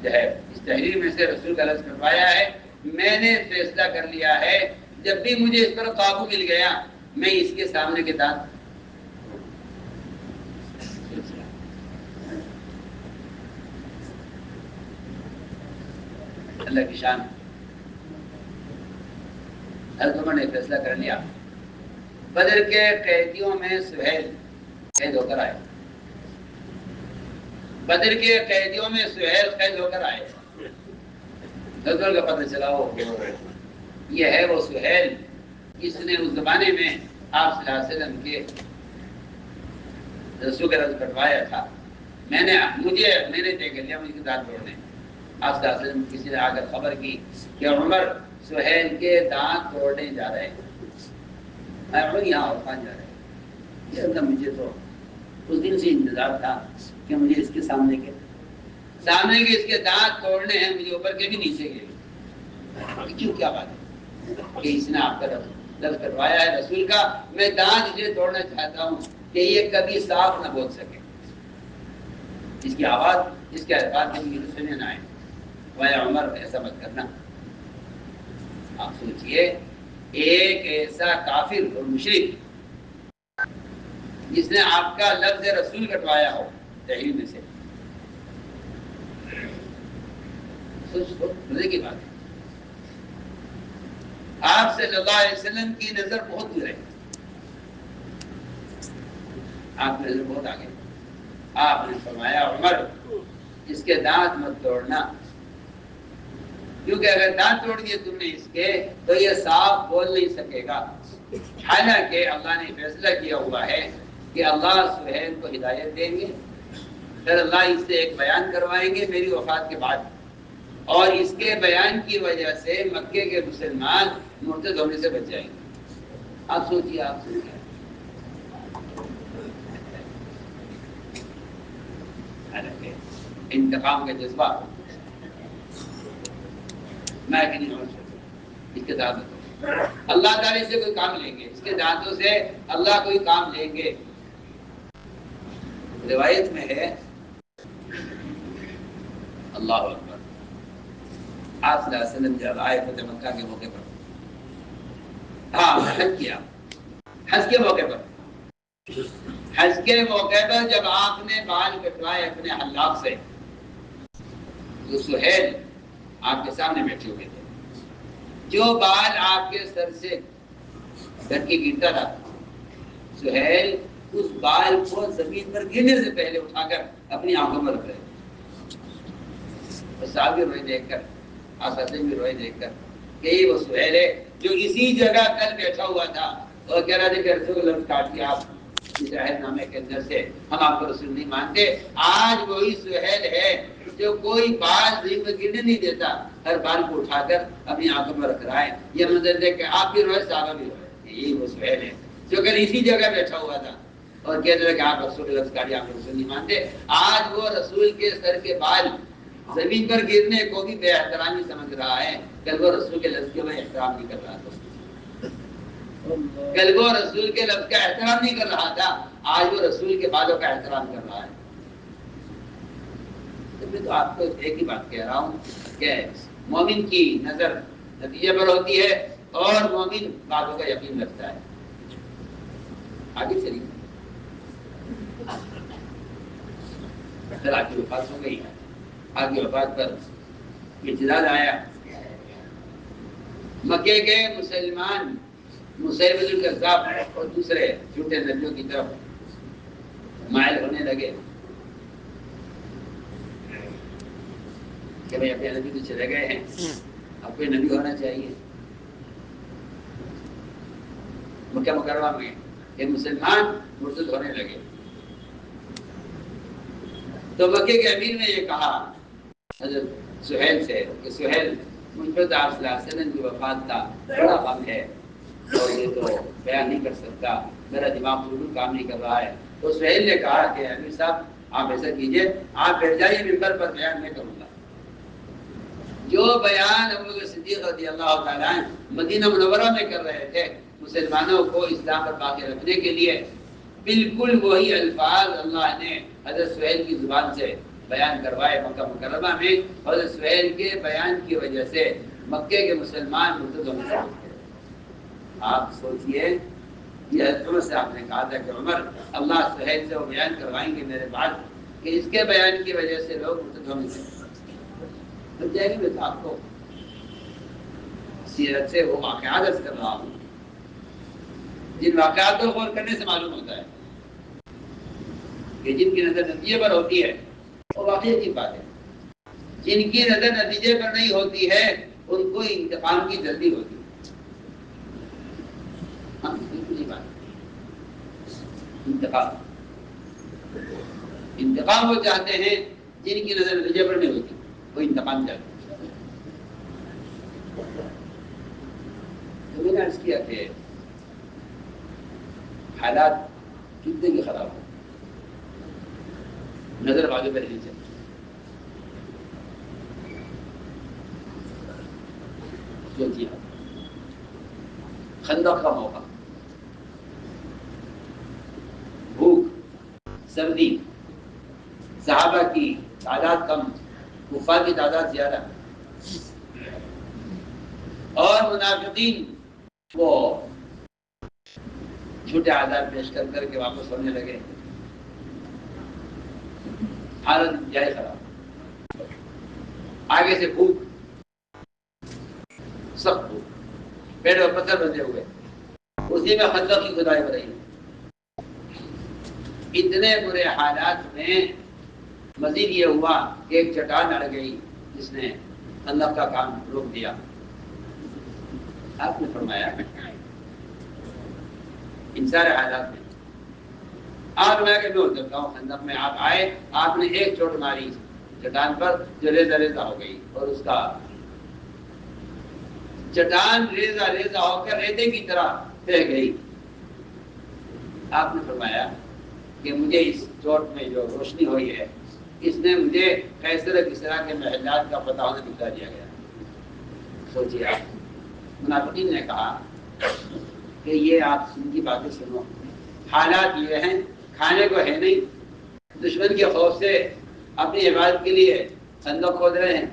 جو ہے اس تحریر میں سے رسول کا لفظ کٹوایا ہے. میں نے فیصلہ کر لیا ہے جب بھی مجھے اس پر قابو مل گیا میں اس کے سامنے کے دانت. اللہ کی شان. حضرت عمر نے فیصلہ کر لیا. بدر کے قیدیوں میں سہیل قید ہو کر آئے. بدر کے قیدیوں میں سہیل قید ہو کر آئے. حضرت عمر کا پتہ چلا یہ ہے وہ سہیل جس نے اس زمانے میں آپ صلی اللہ علیہ وسلم کے رسول کا لفظ کٹوایا تھا. میں نے طے کر لیا مجھے دانت توڑنے. آپ صلی اللہ علیہ وسلم کسی نے آ کر خبر کی کہ عمر سہیل کے دانت توڑنے جا رہے ہیں. میں عمر یہاں عرفان جا رہے ہیں. یہ اللہ مجھے تو اس دن سے انتظار تھا کہ مجھے اس کے سامنے کے اس کے دانت توڑنے ہیں، مجھے اوپر کے بھی نیچے کے. کیوں؟ کیا بات ہے کہ اس نے آپ کا لفظ کروایا ہے رسول کا. میں دانت اسے توڑنا چاہتا ہوں کہ یہ کبھی صاف نہ بول سکے، اس کی آواز اس کے الفاظ میں سنے نہ آئے. وایا عمر ایسا مت کرنا. آپ سوچئے ایک ایسا کافر اور مشرک جس نے آپ کا لفظ رسول کٹوایا ہو تحریر میں سے. مزے کی بات ہے. آپ صلی اللہ علیہ وسلم کی نظر بہت دور ہے. آپ کی نظر بہت آگے. آپ نے فرمایا عمر اس کے دانت مت توڑنا، کیونکہ اگر دانت توڑ دیے تم نے اس کے تو یہ صاف بول نہیں سکے گا. حالانکہ اللہ نے فیصلہ کیا ہوا ہے کہ اللہ سہیل کو ہدایت دیں گے، پھر اللہ اس سے ایک بیان کروائیں گے میری وفات کے بعد، اور اس کے بیان کی وجہ سے مکے کے مسلمان مرتد ہونے سے بچ جائیں گے. آپ سوچیے انتقام کا جذبہ میں کہ نہیں اس کے ساتھ اللہ تعالی سے کوئی کام لیں گے، اس کے دانتوں سے اللہ کوئی کام لیں گے۔ روایت میں ہے اللہ اکبر، آپ صلی اللہ علیہ وسلم جب آئے فتح مکہ کے موقع پر، ہاں حج کیا، حج کے موقع پر، حج کے موقع پر جب آپ نے بال کٹوائے اپنے حلاق سے، تو سہیل آپ کے سامنے بیٹھے ہوئے تھے، جو بال آپ کے سر سے گھر کے گرتا تھا، سہیل اس بال کو زمین پر گرنے سے پہلے اٹھا کر اپنی آنکھوں میں رکھ رہے تھے۔ صاحب بھی روئے دیکھ کر، اساتذہ بھی روئے دیکھ کر کہ یہ وہ سہیل ہے جو اسی جگہ کل بیٹھا ہوا تھا اور کہہ رہا تھا کہ رسول اللہ کاٹ دیا آپ اس عہد نامے کے اندر سے، ہم آپ کو رسول نہیں مانتے۔ آج وہی سہیل ہے جو کوئی بال زمین میں گرنے نہیں دیتا، ہر بال کو اٹھا کر اپنی آنکھوں میں رکھ رہا ہے۔ یہ منظر دیکھ کے آپ بھی روئے، صحابہ بھی روئے، یہی وہ سہیل ہے جو کل اسی جگہ بیٹھا ہوا تھا اور کہتے ہیں کہ آپ رسول اللہ کا آپ رسول نہیں مانتے۔ آج وہ رسول کے سر کے بال زمین پر گرنے کو بھی بے احترامی سمجھ رہا ہے، کل وہ رسول کے لفظ کے میں احترام نہیں کر رہا تھا، کل وہ رسول کے لفظ کا احترام نہیں کر رہا تھا، آج وہ رسول کے بالوں کا احترام کر رہا ہے۔ میں تو آپ کو ایک ہی بات کہہ رہا ہوں کہ مومن کی نظر نتیجے پر ہوتی ہے اور مومن باتوں کا یقین رکھتا ہے۔ آگے چلیے، پھر آپ کی وفات ہو گئی، آپ کی وفات پر اعتراض آیا، مکے کے مسلمان مسیلمہ الکذاب اور دوسرے جھوٹے نبیوں کی طرف مائل ہونے لگے کہ بھئی اپنے نبی تو چلے گئے ہیں، اب کوئی نبی ہونا چاہیے۔ مکہ مکرمہ میں یہ مسلمان مرتد ہونے لگے، تو مکے کے امیر نے یہ کہا حضرت سہیل سے کہ سہیل، مجھ پر تو آپ صلی اللہ علیہ وسلم کی وفات کا بڑا غم ہے اور یہ تو بیان نہیں کر سکتا، میرا دماغ بالکل کام نہیں کر رہا ہے۔ تو سہیل نے کہا کہ امیر صاحب آپ ایسا کیجئے، آپ بیٹھ جائیے، ممبر پر بیان میں کروں گا۔ جو بیان ابوبکر صدیق رضی اللہ تعالیٰ عنہ مدینہ منورہ میں کر رہے تھے مسلمانوں کو اسلام پر باقی رکھنے کے لیے، بالکل وہی الفاظ اللہ نے حضرت سہیل کی زبان سے بیان کروائے مکہ مکرمہ میں۔ حضرت سہیل کے بیان کی وجہ سے مکے کے مسلمان مرتد ہونے لگے۔ آپ سوچئے، یہ حضرت عمر سے آپ نے کہا تھا کہ عمر، اللہ سہیل سے وہ بیان کروائیں گے میرے بعد کہ اس کے بیان کی وجہ سے لوگ مرتد ہونے لگے۔ میں تو آپ کو سیرت سے وہ واقعات عرض کر رہا ہوں جن واقعات کو غور کرنے سے معلوم ہوتا ہے کہ جن کی نظر نتیجے پر ہوتی ہے وہ واقعی کی بات ہے، جن کی نظر نتیجے پر نہیں ہوتی ہے ان کو انتقام کی جلدی ہوتی ہے۔ ہاں بالکل یہ بات، انتقام وہ چاہتے ہیں جن کی نظر نتیجے پر نہیں ہوتی، وہ انتقام چاہتے ہیں۔ تو میں نے عرض کیا کہ حالات کتنے کی خراب ہو، نظر آگے پہ نہیں چلتی۔ سوچیے خندق کا موقع، بھوک، سردی، صحابہ کی تعداد کم، کفار کی تعداد زیادہ، اور منافقین وہ جھوٹے آزار پیش کر کر کے واپس ہونے لگے، حالت انتہائی خراب، آگے سے بھوک، سخت بھوک، پیڑ اور پتھر بندے ہوئے، اسی میں خندق کی کھدائی ہو رہی۔ اتنے برے حالات میں مزید یہ ہوا کہ ایک چٹان اڑ گئی جس نے خندق کا کام روک دیا۔ آپ نے فرمایا ان سارے حالات میں آپ میں کہ میں اترتا ہوں خندق میں، آپ آئے، آپ نے ایک چوٹ ماری چٹان پر جو ریزہ ریزہ ہو گئی اور اس کا چٹان ریزہ ریزہ ہو کر ریتے کی طرح بہہ گئی۔ آپ نے فرمایا کہ مجھے اس چوٹ میں جو روشنی ہوئی ہے اس نے مجھے قیصر کسریٰ کے محلات کا فتح ہونے دکھا دیا گیا۔ سوچیے آپ منافقین نے کہا کہ یہ آپ ان کی باتیں سنو، حالات یہ ہیں، کھانے کو ہے نہیں، دشمن کے خوف سے اپنی عبادت کے لیے خندق کھود رہے ہیں،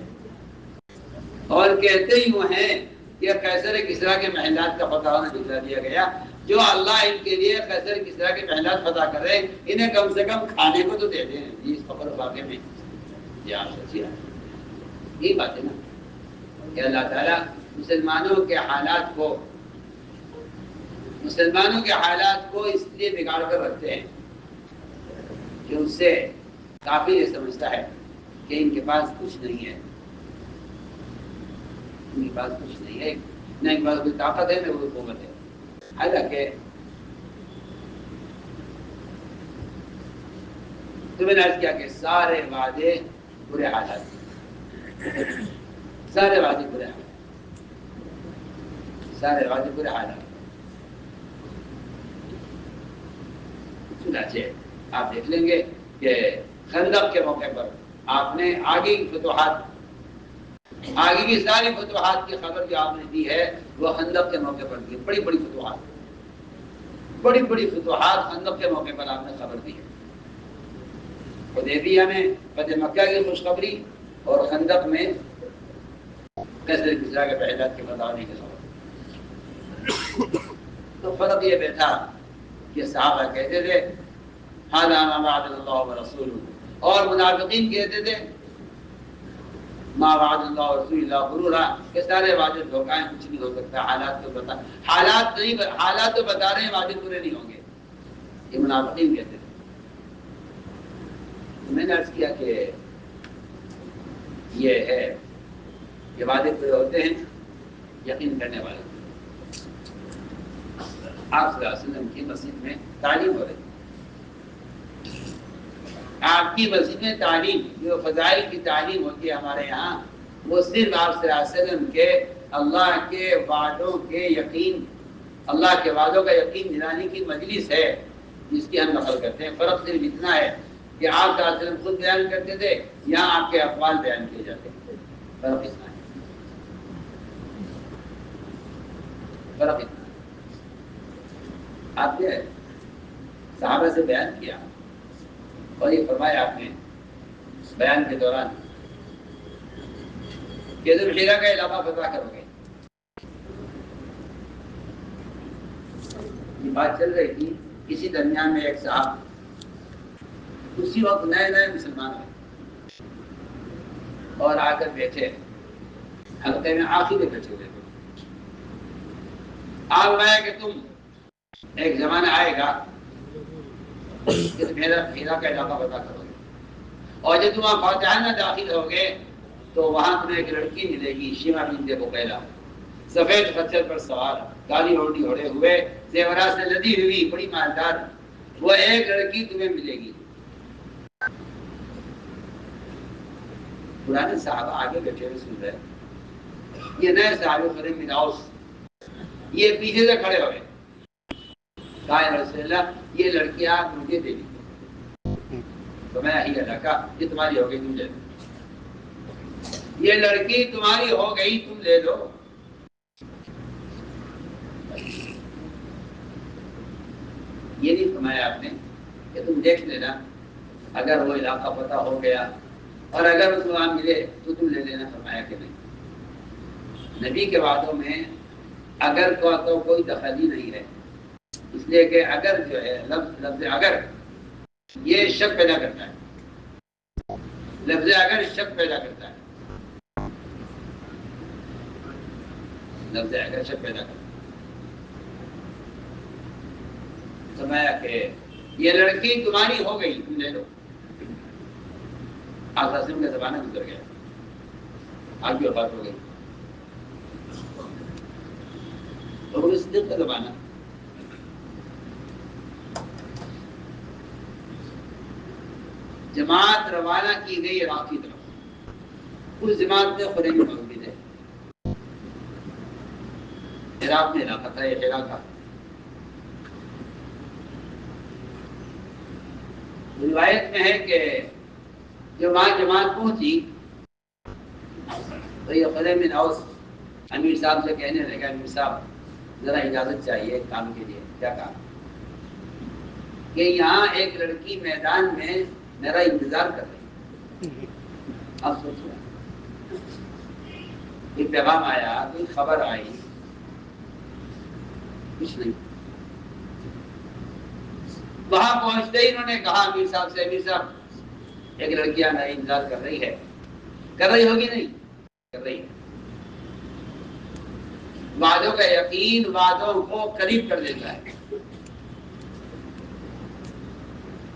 اور کہتے ہی وہ ہیں کہ قیصر کسریٰ کے محلات کا فتح ہونا دکھلا دیا گیا، جو اللہ ان کے لیے قیصر کسریٰ کے محلات فتح کر رہے ہیں، انہیں کم سے کم کھانے کو تو دے دیں اس فقر واقع میں۔ یہ آپ سچی ہے، یہی بات ہے نا کہ اللہ تعالیٰ مسلمانوں کے حالات کو اس لیے بگاڑ کر رکھتے ہیں کہ اس سے کافی یہ سمجھتا ہے کہ ان کے پاس کچھ نہیں ہے، ان کے پاس کچھ نہیں ہے، نہ ان کے پاس کوئی طاقت ہے نہ کوئی قوت ہے۔ حالانکہ تمہیں نے عرض کیا کہ سارے وعدے برے حالات، سارے وعدے برے حالات، سارے وعدے برے حالات۔ چنانچہ آپ دیکھ لیں گے کہ خندق کے موقع پر آپ نے آگے کی فتوحات، آگے کی ساری فتوحات کی خبر جو آپ نے دی ہے وہ خندق کے موقع پر دی، بڑی بڑی فتوحات خندق کے موقع پر آپ نے خبر دی ہے۔ حدیبیہ میں فتح مکہ کی خوشخبری اور خندق میں قیصر کسریٰ کے پہلات کے فتح ہونے کی خبر۔ تو فرق یہ بیٹھا کہ صحابہ کہتے تھے ھذا ما وعد اللہ ورسولہ، اور منافقین کہتے تھے ما وعد اللہ ورسولہ الا غرورا، کہ سارے وعدے دھوکہ ہیں، کچھ نہیں ہو سکتا، حالات تو بتا رہے ہیں، وعدے پورے نہیں ہوں گے، یہ منافقین کہتے تھے۔ میں نے عرض کیا کہ یہ ہے کہ وعدے پورے ہوتے ہیں یقین کرنے والے۔ آپ صلی اللہ علیہ وسلم کی مسجد میں تعلیم ہو رہی، آپ کی مسجد میں تعلیم، جو فضائل کی تعلیم ہوتی ہے ہمارے یہاں، وہ صرف آپ صلی اللہ علیہ وسلم کے اللہ کے وعدوں کے یقین، اللہ کے وعدوں کا یقین دلانے کی مجلس ہے جس کی ہم نقل کرتے ہیں۔ فرق صرف اتنا ہے کہ آپ صلی اللہ علیہ وسلم خود بیان کرتے تھے یا آپ کے اقوال بیان کیے جاتے ہیں، فرق اتنا ہے، فرق اتنا ہے۔ آپ نے صحابہ سے بیان کیا اور یہ فرمایا آپ نے بیان کے دوران کہ ذوالحلیہ کا علاقہ فتح کرو گے۔ یہ بات چل رہی تھی، اسی درمیان میں ایک صاحب اسی وقت نئے مسلمان ہوئے اور آ کر بیٹھے حلقے میں، آخری میں بیٹھے ہوئے تھے۔ آپ میں کہ تم ایک زمانہ آئے گا کہ تم ہیرا کا علاقہ فتح کرو گے، اور جب تم وہاں فاتحہ میں داخل ہوگے تو وہاں تمہیں ایک لڑکی ملے گی، شیما بنت بقیلہ، سفید خچر پر سوار، کالی اوڑھی اوڑھے ہوئے، زیورات سے لدی ہوئی، بڑی مالدار، وہ ایک لڑکی تمہیں ملے گی۔ پرانے صحابہ آگے بیٹھے ہوئے سن رہے، یہ نئے صحابہ خریم بن اوس یہ پیچھے سے کھڑے ہوئے، کہا یا رسول اللہ یہ لڑکی آپ مجھے دے دی، تو میں ہی علاقہ یہ تمہاری ہو گئی، تم لے لو، یہ لڑکی تمہاری ہو گئی، تم لے لو۔ یہ نہیں فرمایا آپ نے کہ تم دیکھ لینا، اگر وہ علاقہ پتہ ہو گیا اور اگر اس وہاں ملے تو تم لے لینا، فرمایا کہ نہیں۔ نبی کے وعدوں میں اگر تو کوئی دخل ہی نہیں ہے، اس لیے کہ اگر جو ہے لفظ اگر یہ شک پیدا کرتا ہے، لفظ اگر شک پیدا کرتا ہے، لفظ اگر شک پیدا کرتا ہے۔ فرمایا کہ یہ لڑکی تمہاری ہو گئی، تم لے لو۔ آساسم کا زمانہ گزر گیا، آگے وفات ہو گئی، اور اس دن کا زمانہ جماعت روانہ کی گئی عراق کی طرف، اس جماعت میں خریج موجود ہے، عراق میں علاقہ تھا، یہ عراق کا روایت میں ہے کہ جب وہاں جماعت پہنچی تو یہ خریم بن اوس امیر صاحب سے کہنے لگا امیر صاحب ذرا اجازت چاہیے کام کے لیے. کیا کام؟ کہ یہاں ایک لڑکی میدان میں میرا انتظار کر رہی ہے. اب سوچو کوئی پیغام آیا, کوئی خبر آئی, کچھ نہیں. وہاں پہنچتے ہی انہوں نے کہا امیر صاحب سے, امیر صاحب ایک لڑکی میرا انتظار کر رہی ہے. کر رہی ہوگی نہیں؟ کر رہی ہے. وعدوں کا یقین وعدوں کو قریب کر دیتا ہے.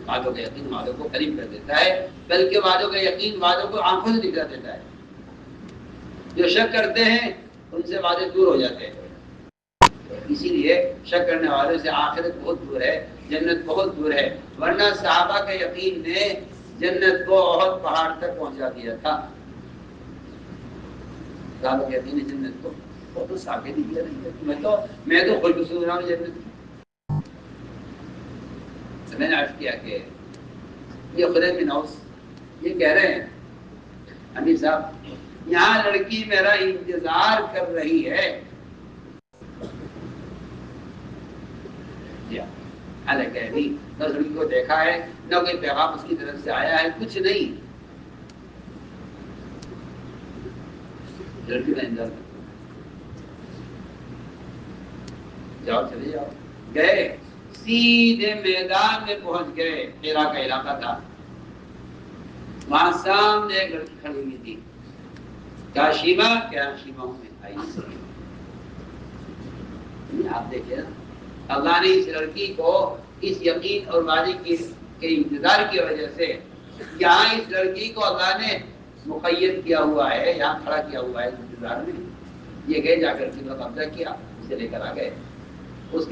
وعدوں کا یقین وعدوں کو قریب کر دیتا ہے, بلکہ وعدوں کا یقین وعدوں کو آنکھوں سے دکھا دیتا ہے. جو شک کرتے ہیں ان سے وعدے دور ہو جاتے ہیں. اسی لیے شک کرنے والوں سے آخرت بہت دور ہے, جنت بہت دور ہے. ورنہ صحابہ کے یقین نے جنت کو احد پہاڑ تک پہنچا دیا تھا. صحابہ کے یقین نے جنت کو وہ تو ثابت ہی کیا نہیں ہے. میں تو خوش بسود رہا ہوں جنت کی. میں نے عرض کیا کہ یہ خدای بن اوس یہ کہہ رہے ہیں امیر صاحب یہاں لڑکی میرا انتظار کر رہی ہے. حالانکہ ابھی نہ لڑکی کو دیکھا ہے, نہ کوئی پیغام اس کی طرف سے آیا ہے, کچھ نہیں. لڑکی میں انتظار جاؤ, چلے جاؤ. گئے, سیدھے میدان میں پہنچ گئے. حرا کا علاقہ تھا. وہاں سامنے ایک لڑکی کھڑی ہوئی تھی. کیا شیما؟ کیا شیما ہوں میں, آئی. آپ دیکھیں نا, اللہ نے اس لڑکی کو اس یقین اور وعدے کے انتظار کی وجہ سے یہاں اس لڑکی کو اللہ نے مقید کیا ہوا ہے, یہاں کھڑا کیا ہوا ہے انتظار میں. یہ گئے, جا کر کے قبضہ کیا, اسے لے کر آ گئے. اس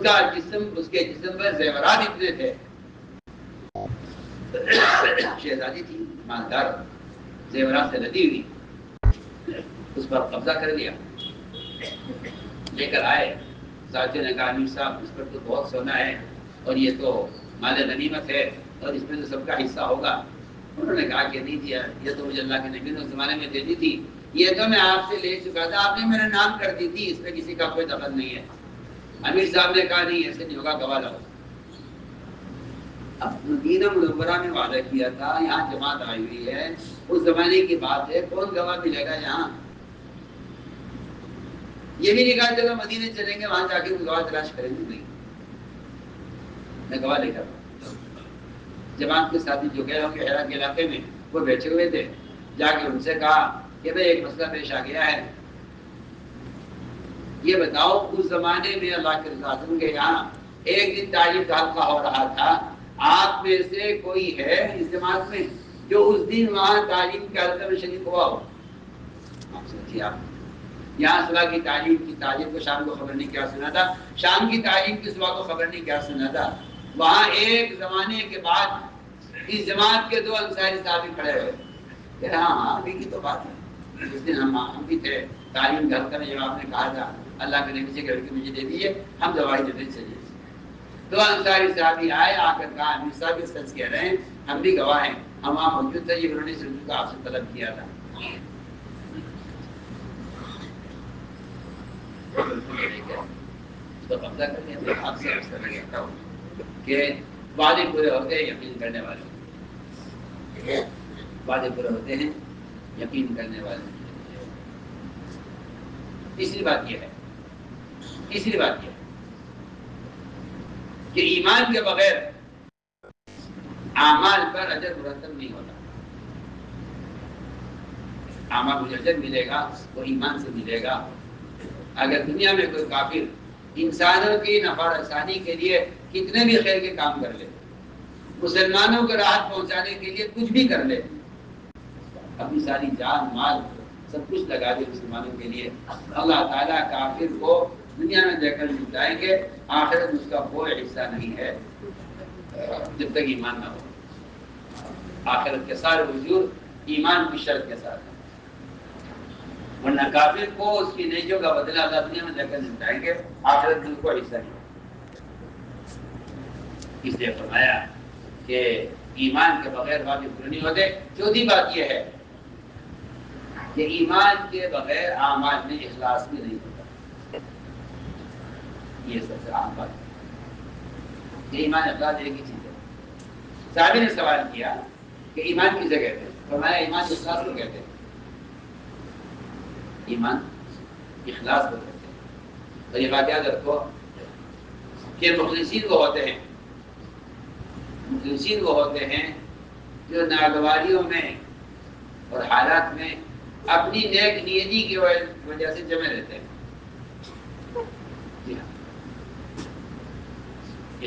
کا جسم, اس کے جسم میں زیورات اتنے تھے. شہزادی تھی, مالدار, زیورات سے لدی ہوئی. اس پر قبضہ کر لیا, لے کر آئے. ساتھیوں نے کہا امیر صاحب اس پر تو بہت سونا ہے اور یہ تو مال غنیمت ہے اور اس میں تو سب کا حصہ ہوگا. انہوں نے کہا کہ نہیں دیا, یہ تو مجھے اللہ کے نبی نے اس زمانے میں دے دی تھی, یہ تو میں آپ سے لے چکا تھا, آپ نے میرا نام کر دی تھی, اس میں کسی کا کوئی دخل نہیں ہے. امیر صاحب نے کہا نہیں ایسے نہیں ہوگا, گواہ لاؤ. اب مدینہ منورہ میں وعدہ کیا تھا, یہاں جماعت آئی ہوئی ہے, اس زمانے کی بات ہے, کون گواہ ملے گا یہاں؟ یہ بھی نہیں کہا چلو مدینے چلیں گے, وہاں جا کے گواہ تلاش کریں گے. نہیں, میں گواہ لے کر جماعت کے ساتھی جو گئے ہوں گے حرا کے علاقے میں, وہ بیٹھے ہوئے تھے. جا کے ان سے کہا کہ بھائی ایک مسئلہ پیش آ گیا ہے, یہ بتاؤ اس زمانے میں اللہ کے رسول کے یہاں ایک دن تعلیم کا حلقہ ہو رہا تھا, آپ میں سے کوئی ہے اس جماعت میں جو اس دن وہاں تعلیم کے حلقے میں شریک ہوا ہو؟ آپ سوچیے, آپ یہاں صبح کی تعلیم کو شام کو خبر نہیں کیا سنا تھا, شام کی تعلیم کی صبح کو خبر نہیں کیا سنا تھا. وہاں ایک زمانے کے بعد اس جماعت کے 2 انصاری صحابی کھڑے ہوئے کہ ہاں ابھی کی تو بات ہے, اس دن ہم بھی تھے تعلیم گھر کرنے, جب آپ نے کہا تھا اللہ کے نبی سے کہ لڑکی مجھے دے دیجیے, ہم دوائی دیتے چلیے. 2 انصاری صحابی آئے, آ کر کہا امیر صاحب سچ کہہ رہے ہیں, ہم بھی گواہ ہیں, ہم وہاں موجود تھے, یہ انہوں نے سلطان کا آپ سے طلب کیا تھا. تو قبضہ کرنے سے آپ سے عرض کرنا چاہتا ہوں کہ وعدے پورے ہوتے ہیں یقین کرنے والے, وعدے پورے ہوتے ہیں یقین کرنے والے. تیسری بات یہ ہے کہ ایمان کے بغیر اعمال پر اجر مرتب نہیں ہوتا. اعمال کو اجر ملے گا وہ ایمان سے ملے گا. اگر دنیا میں کوئی کافر انسانوں کی نفع رسانی کے لیے کتنے بھی خیر کے کام کر لے, مسلمانوں کو راحت پہنچانے کے لیے کچھ بھی کر لے, اپنی ساری جان مال سب کچھ لگا دے مسلمانوں کے لیے, اللہ تعالیٰ کافر کو دنیا میں دے کر نپٹائیں گے, آخرت اس کا کوئی حصہ نہیں ہے جب تک ایمان نہ ہو. آخرت کے سارے وجود ایمان کی شرط کے ساتھ, ورنہ کافر کو اس کی نیکیوں کا بدلہ اللہ دنیا میں دے کر نپٹائیں گے, آخرت میں کوئی حصہ نہیں. اس لیے فرمایا کہ ایمان کے بغیر وعدے پورے نہیں ہوتے. چوتھی بات یہ ہے کہ ایمان کے بغیر اعمال میں اخلاص بھی نہیں ہوتا. یہ سب سے عام بات ہے کہ ایمان اخلاص ایک ہی چیز ہے. صحابی نے سوال کیا کہ ایمان کسے کہتے ہیں؟ فرمایا ایمان اخلاص کو کہتے ہیں. ایمان اخلاص کو کہتے ہیں. اور یہ بات یاد رکھو کہ مخلصین وہ ہوتے ہیں، مخلصین وہ ہوتے ہیں جو ناگواریوں میں اور حالات میں اپنی نیک نیتی کی وجہ سے جمے رہتے ہیں.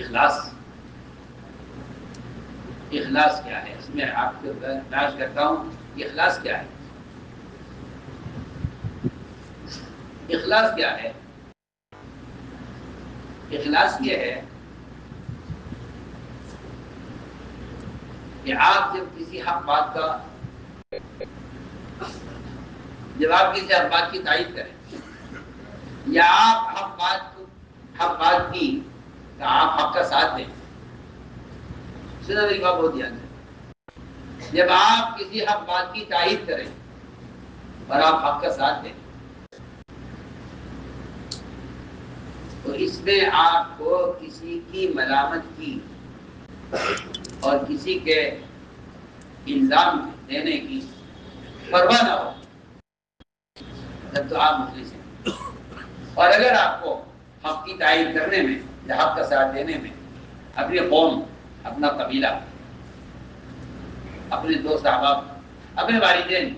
اخلاص اخلاص کیا ہے؟ اس میں آپ کو بیان کرتا ہوں اخلاص کیا ہے. اخلاص کیا ہے؟ اخلاص یہ ہے کہ آپ جب کسی حق بات کی تائید کریں یا آپ حق بات کی تو آپ حق کا ساتھ دیں. سنا میری بات بہت دھیان دیں. جب آپ کسی حق بات کی تائید کریں اور آپ حق کا ساتھ دیں تو اس میں آپ کو کسی کی ملامت کی اور کسی کے الزام دینے کی پرواہ نہ ہو تب تو آپ مخلص ہیں. اور اگر آپ کو حق کی تائید کرنے میں یا حق کا ساتھ دینے میں اپنی قوم، اپنا قبیلہ، اپنے دوست احباب، اپنے والدین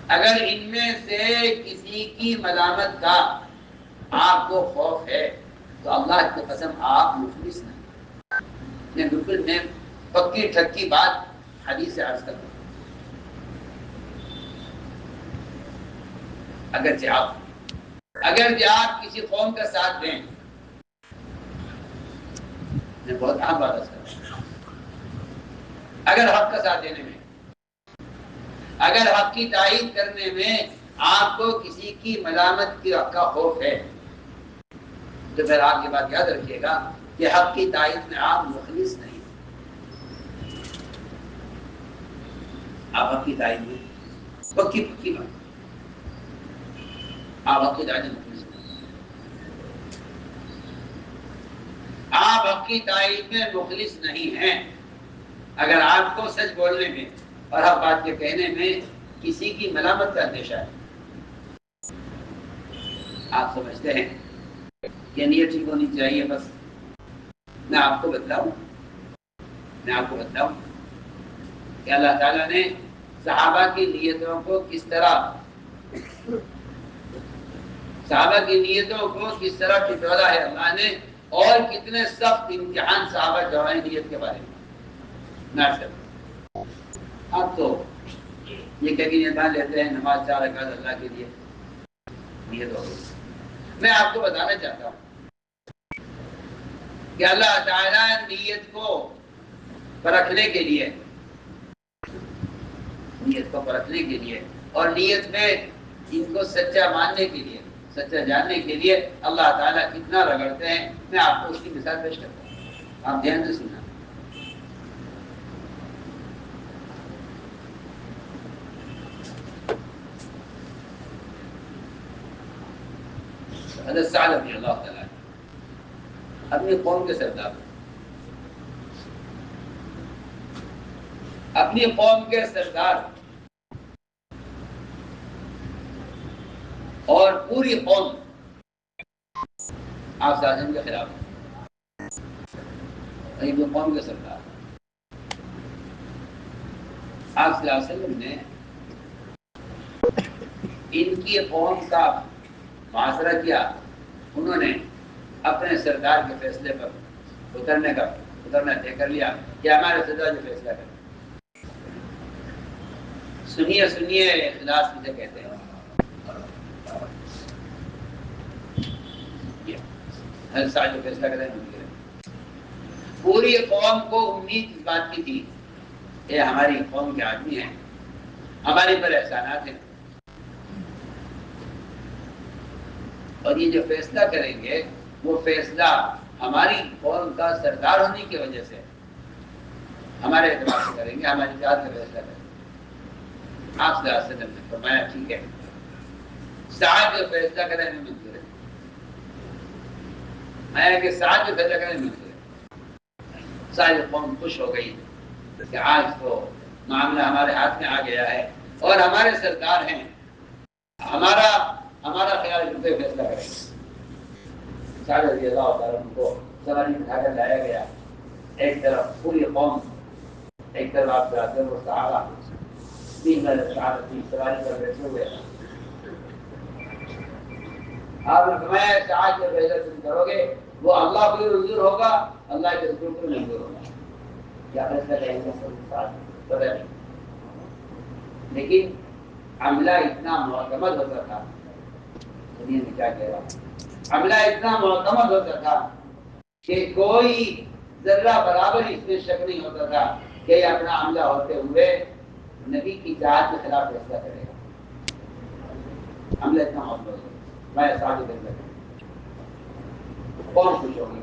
اگر ان میں سے کسی کی ملامت کا آپ کو خوف ہے تو اللہ کی قسم آپ مخلص نہیں. میں پکی ٹھکی بات حدیث سے عرض کرتا ہوں. اگر آپ کسی قوم کا ساتھ دیں، میں بہت اہم بات کرتا ہوں، اگر حق کا ساتھ دینے میں، اگر حق کی تائید کرنے میں آپ کو کسی کی ملامت کا خوف ہے تو پھر آپ یہ بات یاد رکھیے گا کہ حق کی تائید میں آپ مخلص نہیں. آپ حق کی تائید میں پکی بات آپ حق کی تائید میں مخلص نہیں. آپ حق کی تائید میں مخلص نہیں ہیں اگر آپ کو سچ بولنے میں اور حق بات کے کہنے میں کسی کی ملامت کا اندیشہ ہے. آپ سمجھتے ہیں کہ نیت ٹھیک ہونی چاہیے. بس میں آپ کو بتلاؤں کہ اللہ تعالیٰ نے صحابہ کی نیتوں کو کس طرح ٹٹولا ہے اللہ نے، اور کتنے سخت امتحان صحابہ جوائے نیت کے بارے میں. اب تو یہ کہ نیت مان لیتے ہیں نماز 4 رکعت اللہ کے لیے نیت ہو گئی. میں آپ کو بتانا چاہتا ہوں کہ اللہ تعالیٰ نیت کو پرکھنے کے لیے اور نیت میں ان کو سچا ماننے کے لیے، سچا جاننے کے لیے اللہ تعالیٰ کتنا رگڑتے ہیں. میں آپ کو اس کی مثال پیش کرتا ہوں، آپ دھیان سے سننا. حضرت سعد رضی اللہ تعالیٰ اپنی قوم کے سردار اور پوری قوم آپ سازن کے خلاف قوم کے سردار آپ صلی اللہ علیہ وسلم نے ان کی قوم کا محاصرہ کیا. انہوں نے اپنے سردار کے فیصلے پر اترنا طے کر لیا کہ ہمارے سردار جو فیصلہ کریں. سنیے اخلاص مجھے کہتے ہیں. ہر سال جو فیصلہ کریں پوری قوم کو امید اس بات کی تھی کہ ہماری قوم کے آدمی ہیں، ہمارے پر احسانات ہیں، اور یہ جو فیصلہ کریں گے وہ فیصلہ ہماری قوم کا سردار ہونے کی وجہ سے ہمارے اعتبار سے کریں گے، ہماری ذات کا فیصلہ کریں گے۔ آپ صلی اللہ علیہ وسلم نے فرمایا ٹھیک ہے، سعد جو فیصلہ کرے ہمیں منظور ہے، میں کہ سعد جو فیصلہ کرے منظور ہے۔ ساری قوم خوش ہو گئی کہ آج تو معاملہ ہمارے ہاتھ میں آ گیا ہے اور ہمارے سردار ہیں، ہمارا خیال ہے کہ فیصلہ کریں گے۔ سعد رضی اللہ تعالیٰ عنہ کو سواری بٹھا کر لایا گیا، ایک طرف پوری قوم، ایک طرف آپ جاتے وہ صحابہ، تین سواری پر بیٹھے ہوئے۔ آپ نے فرمایا سعد جو فیصلہ تم کرو گے وہ اللہ کو منظور ہوگا، اللہ کے رسول کو منظور ہوگا۔ کیا فیصلہ کریں گے پتہ نہیں، لیکن عملہ اتنا معتمد ہوتا تھا، دنیا میں کیا کہہ رہا، عملہ اتنا معتمد ہوتا تھا کہ کوئی ذرہ برابر اس میں شک نہیں ہوتا تھا کہ یہ اپنا عملہ ہوتے ہوئے نبی کی ذات کے خلاف فیصلہ کرے گا۔ عملہ اتنا معتمد ہوتا تھا، میں ساتھ فیصلہ کروں، قوم خوش ہو گئی۔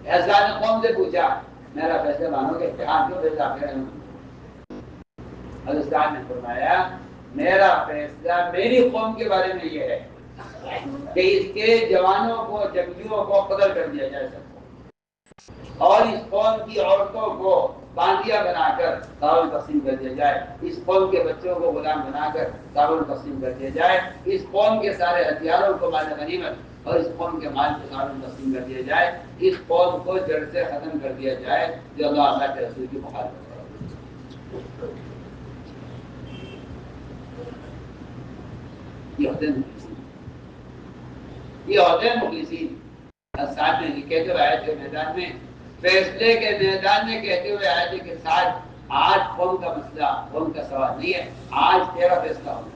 احسان نے قوم سے پوچھا میرا فیصلہ مانو گے کہ آپ کیوں فیصلہ کریں؟ حضرت صاحب نے فرمایا میرا فیصلہ میری قوم کے بارے میں یہ ہے کہ اس کے جوانوں کو، جنگجوؤں کو قتل کر دیا جائے سب کو، اور اس قوم کی عورتوں کو باندیا بنا کر دارال تقسیم کر دیا جائے، اس قوم کے بچوں کو غلام بنا کر دارال تقسیم کر دیا جائے، اس قوم کے سارے ہتھیاروں کو مال غنیمت اور اس قوم کے مال کو دارال تقسیم کر دیا جائے، اس قوم کو جڑ سے ختم کر دیا جائے جو اللہ کے رسول کی مخالفت کرے۔ یہ ہوتے ہیں مخلصین۔ ساتھ میں کہتے ہوئے آئے تھے میدان میں، فیصلے کے میدان میں کہتے ہوئے آئے تھے کہ ساتھ آج قوم کا مسئلہ، قوم کا سوال نہیں ہے، آج تیرا فیصلہ ہوگا۔